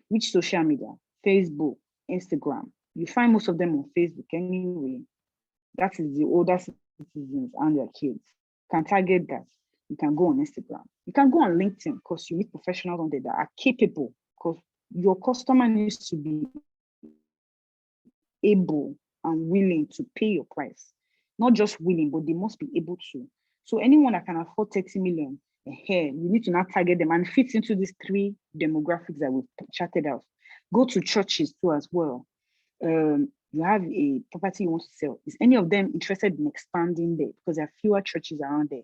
Which social media? Facebook, Instagram. You find most of them on Facebook anyway. That is the older citizens and their kids. You can target that. You can go on Instagram. You can go on LinkedIn because you meet professionals on there that are capable, because your customer needs to be able and willing to pay your price. Not just willing, but they must be able to. So anyone that can afford 30 million, here, you need to now target them and fit into these 3 demographics that we've chatted out. Go to churches too as well. You have a property you want to sell. Is any of them interested in expanding there? Because there are fewer churches around there.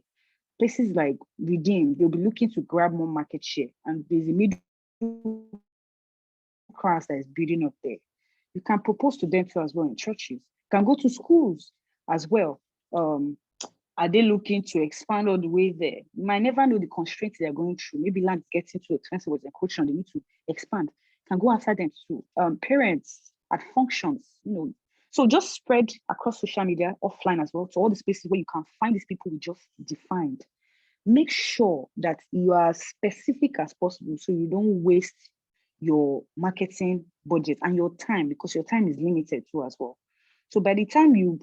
Places like Redeem, they'll be looking to grab more market share. And there's a middle class that is building up there. You can propose to them too as well in churches. You can go to schools as well. Are they looking to expand all the way there? You might never know the constraints they're going through. Maybe land gets too expensive with encroaching, they need to expand. You can go after them too. Parents at functions, So just spread across social media, offline as well, to all the spaces where you can find these people we just defined. Make sure that you are as specific as possible so you don't waste your marketing budget and your time, because your time is limited too as well. So by the time you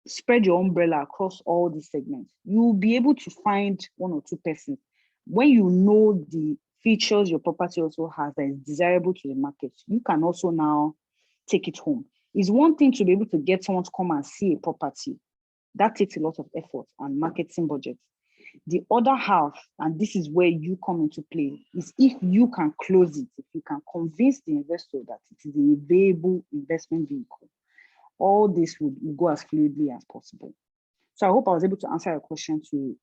spread your umbrella across all these segments, you'll be able to find 1 or 2 persons. When you know the features your property also has that is desirable to the market, you can also now take it home. It's one thing to be able to get someone to come and see a property. That takes a lot of effort and marketing budget. The other half, and this is where you come into play, is if you can close it, if you can convince the investor that it is a viable investment vehicle, all this would go as fluidly as possible. So I hope I was able to answer your question to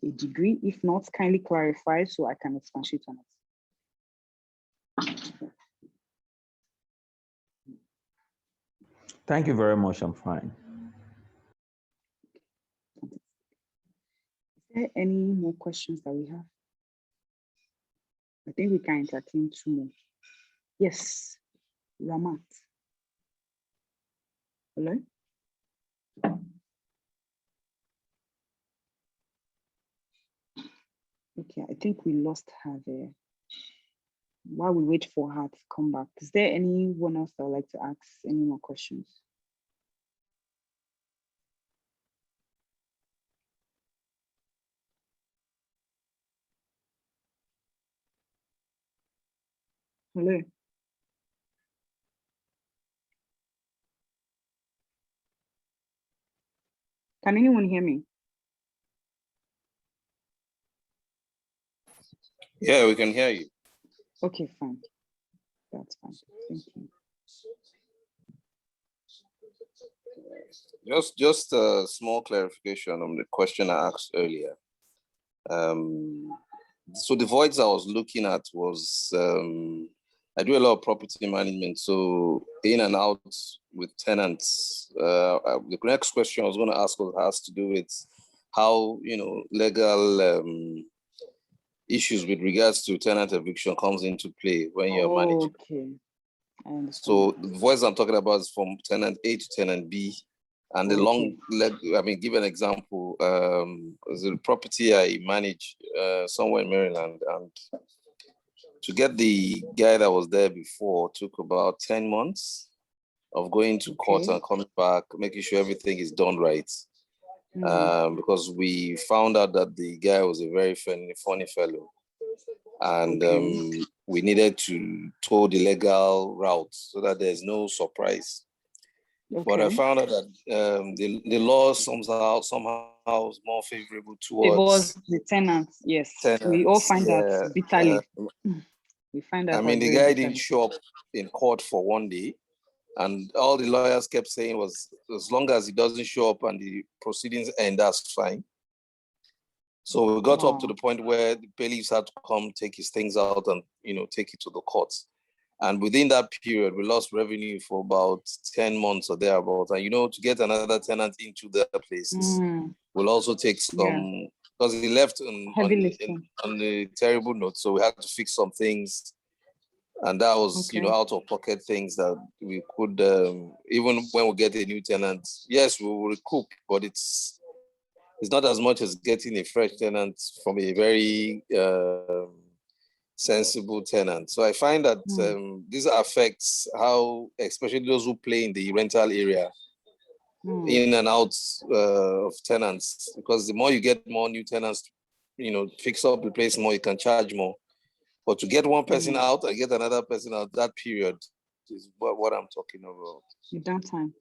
a degree. If not, kindly clarify so I can expatiate on it. Thank you very much. I'm fine. Is there any more questions that we have? I think we can entertain 2 more. Yes, Ramat. Hello? Okay, I think we lost her there. While we wait for her to come back, is there anyone else that would like to ask any more questions? Hello? Can anyone hear me? Yeah, we can hear you. Okay, fine. That's fine. Thank you. Just a small clarification on the question I asked earlier. So the voids I was looking at was, I do a lot of property management, so in and out with tenants. The next question I was going to ask has to do with how, legal issues with regards to tenant eviction comes into play when you're managing. Okay. So the voice I'm talking about is from tenant A to tenant B. And the long leg, give an example. There's a property I manage somewhere in Maryland, and to get the guy that was there before took about 10 months of going to court and coming back, making sure everything is done right. Because we found out that the guy was a very funny fellow. And we needed to tow the legal route so that there's no surprise. But I found out that the law somehow is more favorable towards... It was the tenants, yes. We all find that bitterly. We find that. The guy didn't show up in court for one day. And all the lawyers kept saying was, as long as he doesn't show up and the proceedings end, that's fine. So we got up to the point where the bailiffs had to come take his things out and, take it to the courts. And within that period, we lost revenue for about 10 months or thereabouts. And, to get another tenant into their places will also take some, because he left on the terrible note. So we had to fix some things. And that was, out of pocket things that we could, even when we get a new tenant, yes, we will recoup, but it's not as much as getting a fresh tenant from a very sensible tenant. So I find that this affects how, especially those who play in the rental area, in and out of tenants, because the more you get more new tenants, fix up the place more, you can charge more. But to get one person out and get another person out, that period is what I'm talking about. The downtime.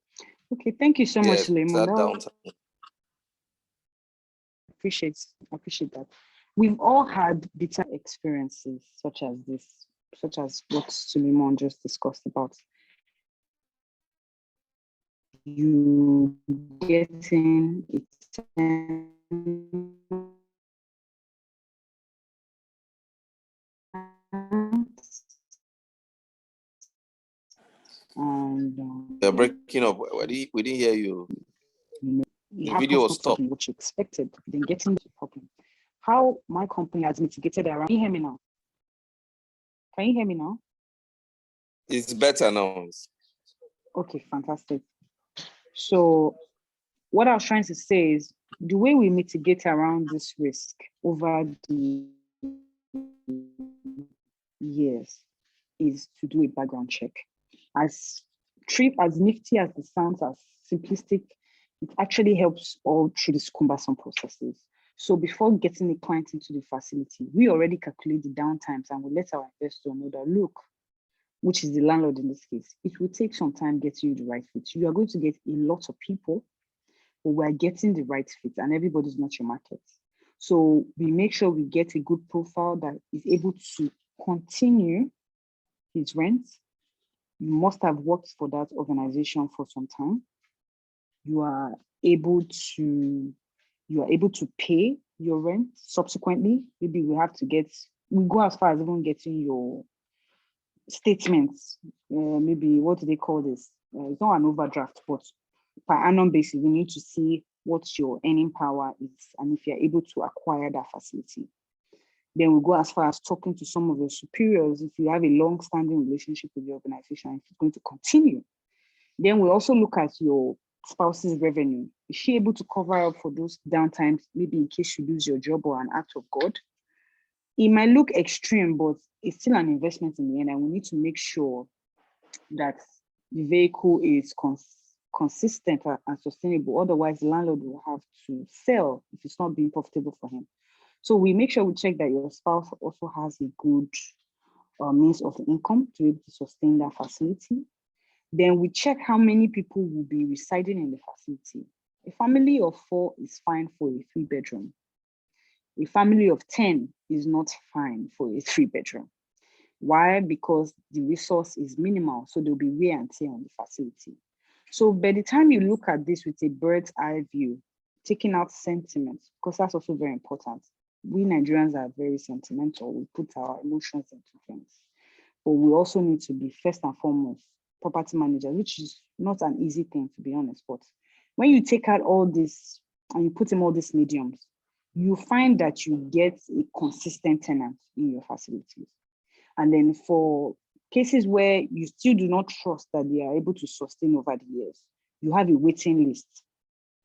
Okay, thank you so much, Lemon. That downtime. I appreciate that. We've all had bitter experiences such as this, such as what Suleiman just discussed about. You getting it and they're breaking up. We didn't hear you. The video was stopped. What you expected, then getting the problem. How my company has mitigated around. Can you hear me now? Can you hear me now? It's better now. Okay, fantastic. So what I was trying to say is the way we mitigate around this risk over the years is to do a background check. As nifty as it sounds, as simplistic, it actually helps all through these cumbersome processes. So before getting a client into the facility, we already calculate the downtimes and we let our investor know that, look, which is the landlord in this case, it will take some time getting you the right fit. You are going to get a lot of people, but we're getting the right fit and everybody's not your market. So we make sure we get a good profile that is able to continue his rent. You must have worked for that organization for some time. You are able to pay your rent subsequently. Maybe we go as far as even getting your statements. Maybe what do they call this? It's not an overdraft, but per annum basis, we need to see what your earning power is and if you're able to acquire that facility. Then we'll go as far as talking to some of your superiors if you have a long-standing relationship with the organization and if it's going to continue. Then we also look at your spouse's revenue. Is she able to cover up for those downtimes, maybe in case you lose your job or an act of God? It might look extreme, but it's still an investment in the end, and we need to make sure that the vehicle is consistent and sustainable. Otherwise, the landlord will have to sell if it's not being profitable for him. So we make sure we check that your spouse also has a good means of income to be able to sustain that facility. Then we check how many people will be residing in the facility. A family of 4 is fine for a 3-bedroom. A family of 10 is not fine for a 3-bedroom. Why? Because the resource is minimal, so there'll be wear and tear on the facility. So by the time you look at this with a bird's eye view, taking out sentiment, because that's also very important. We Nigerians are very sentimental. We put our emotions into things. But we also need to be first and foremost property managers, which is not an easy thing, to be honest. But when you take out all this and you put in all these mediums, you find that you get a consistent tenant in your facilities. And then for cases where you still do not trust that they are able to sustain over the years, you have a waiting list.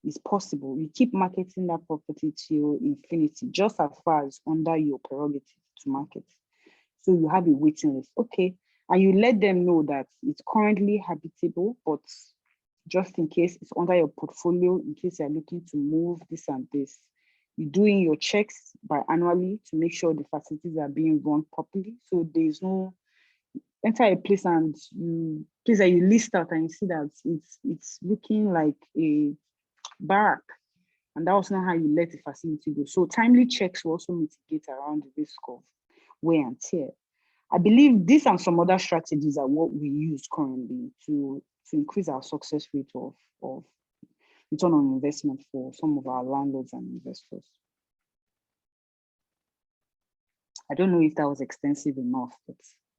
It's possible. You keep marketing that property till infinity, just as far as under your prerogative to market. So you have a waiting list. Okay. And you let them know that it's currently habitable, but just in case it's under your portfolio, in case you're looking to move this and this. You're doing your checks annually to make sure the facilities are being run properly. So there's no enter a place and place that you list out and you see that it's looking like a barrack. And that was not how you let the facility go. So timely checks will also mitigate around the risk of wear and tear. I believe this and some other strategies are what we use currently to increase our success rate of return on investment for some of our landlords and investors. I don't know if that was extensive enough, but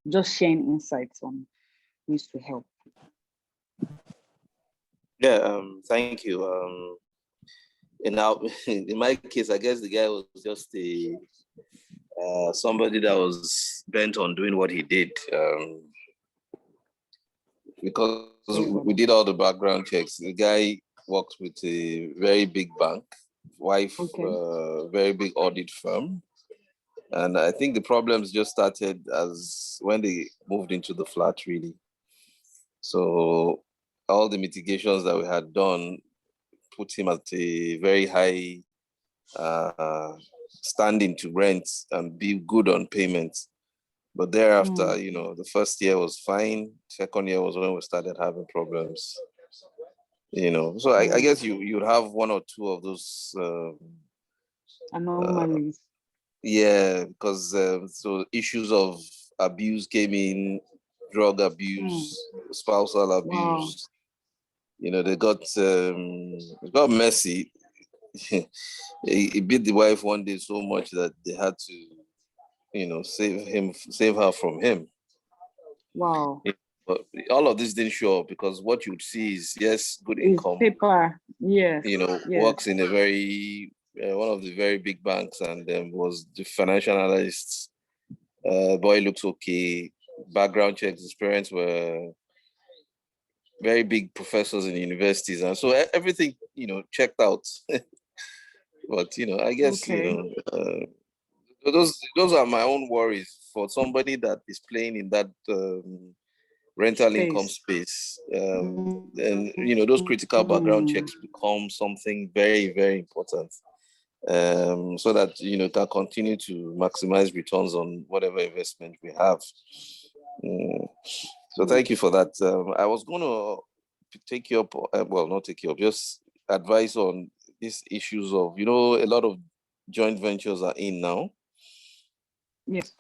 just sharing insights on ways to help. Yeah, thank you. In my case, I guess the guy was just somebody that was bent on doing what he did. Because we did all the background checks. The guy works with a very big bank, wife, very big audit firm. And I think the problems just started as when they moved into the flat, really. So all the mitigations that we had done put him at a very high standing to rent and be good on payments. But thereafter, the first year was fine. Second year was when we started having problems. So I guess you'd have one or two of those anomalies. Yeah, because so issues of abuse came in, drug abuse, spousal abuse. Wow. They got messy. He beat the wife one day so much that they had to, save her from him. Wow. But all of this didn't show up because what you'd see is, yes, good income. Paper, yes. Works in a very one of the very big banks, and was the financial analyst. Boy looks okay. Background checks, his parents were very big professors in universities, and so everything checked out. But I guess those are my own worries for somebody that is playing in that rental income space. And those critical background checks become something very, very important. So that can continue to maximize returns on whatever investment we have. So thank you for that. I was going to take you up, not take you up, just advise on these issues of, a lot of joint ventures are in now. Yes.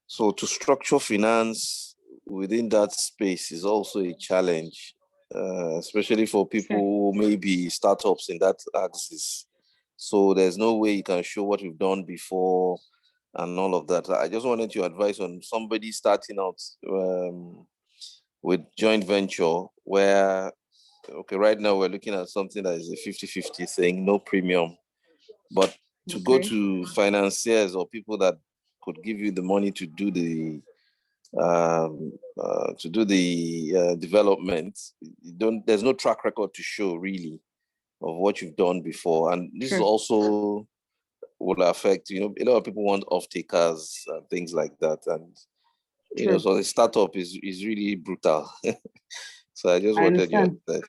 So to structure finance within that space is also a challenge, especially for people who may be startups in that axis. So there's no way you can show what you've done before and all of that. I just wanted your advice on somebody starting out with joint venture where, right now we're looking at something that is a 50-50 thing, no premium. But to go to financiers or people that could give you the money to do the development, there's no track record to show really of what you've done before, and this is also will affect. A lot of people want off-takers and things like that, and so the startup is really brutal. So I just wanted your advice.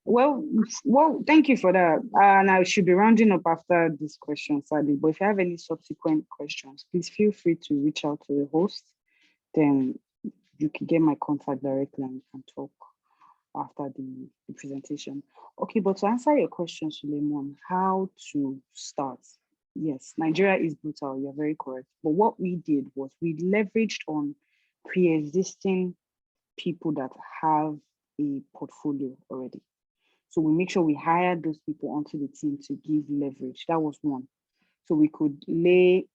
Well, thank you for that. And I should be rounding up after this question, sadly. But if you have any subsequent questions, please feel free to reach out to the host. Then you can get my contact directly and we can talk after the presentation. Okay, but to answer your question, Suleiman, how to start? Yes, Nigeria is brutal. You're very correct. But what we did was we leveraged on pre-existing people that have a portfolio already. So we make sure we hire those people onto the team to give leverage. That was one. So we could lay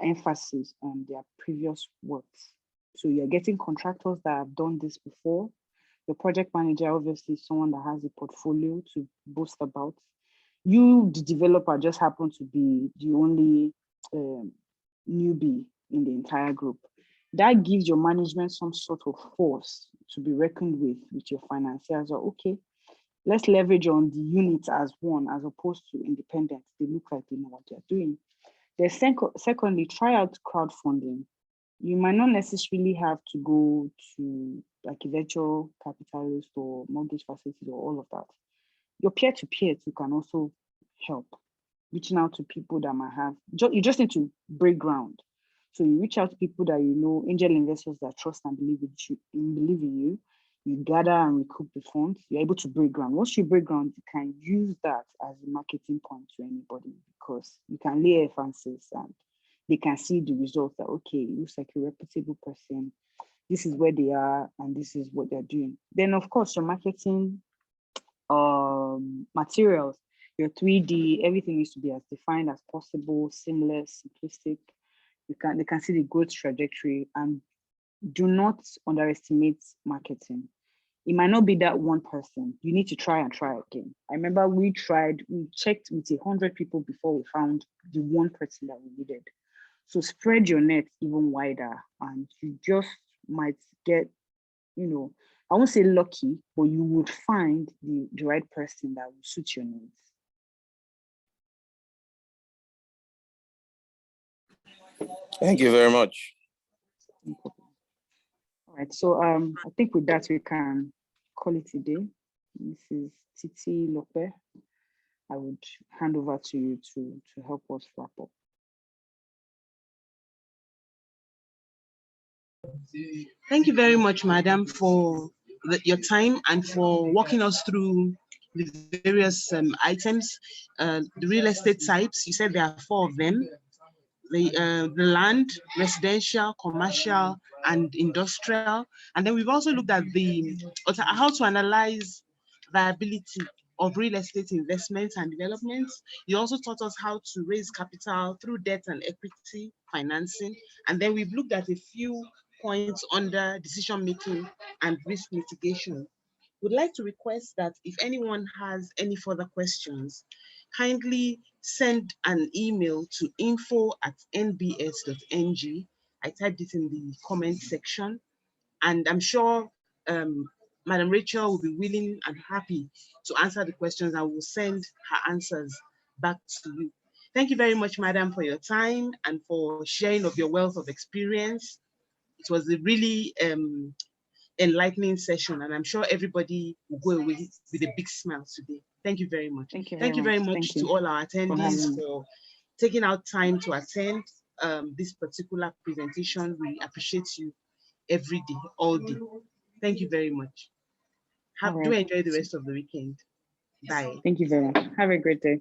emphasis on their previous works. So you're getting contractors that have done this before. The project manager, obviously, someone that has a portfolio to boast about. You, the developer, just happen to be the only newbie in the entire group. That gives your management some sort of force to be reckoned with your financiers. Or okay, let's leverage on the units as one, as opposed to independent. They look like they know what they're doing. Then secondly, try out crowdfunding. You might not necessarily have to go to like a venture capitalist or mortgage facilities or all of that. Your peer-to-peer too can also help. Reaching out to people that might have, you just need to break ground. So you reach out to people that you know, angel investors that trust and believe in you. You gather and recoup the funds. You're able to break ground. Once you break ground, you can use that as a marketing point to anybody, because you can lay emphasis and they can see the results that, okay, it looks like a reputable person. This is where they are and this is what they're doing. Then, of course, your marketing materials, your 3D, everything needs to be as defined as possible, seamless, simplistic. They can see the growth trajectory, and do not underestimate marketing. It might not be that one person. You need to try and try again. I remember we checked with 100 people before we found the one person that we needed. So spread your net even wider, and you just might get, I won't say lucky, but you would find the right person that will suit your needs. Thank you very much. All right, so I think with that we can call it a day. Mrs. Titi Lope, I would hand over to you to help us wrap up. Thank you very much, Madam, for your time and for walking us through the various items. The real estate types, you said there are 4 of them. The land, residential, commercial, and industrial. And then we've also looked at how to analyze viability of real estate investments and developments. You also taught us how to raise capital through debt and equity financing. And then we've looked at a few points under decision-making and risk mitigation. Would like to request that if anyone has any further questions, kindly send an email to info@nbs.ng. I typed it in the comment section, and I'm sure Madam Racheal will be willing and happy to answer the questions. I will send her answers back to you. Thank you very much, Madam, for your time and for sharing of your wealth of experience. It was a really enlightening session, and I'm sure everybody will go away with a big smile today. Thank you very much. Thank you very much to all our attendees for taking out time to attend this particular presentation. We appreciate you every day, all day. Thank you very much. Do enjoy the rest of the weekend. Bye. Thank you very much. Have a great day.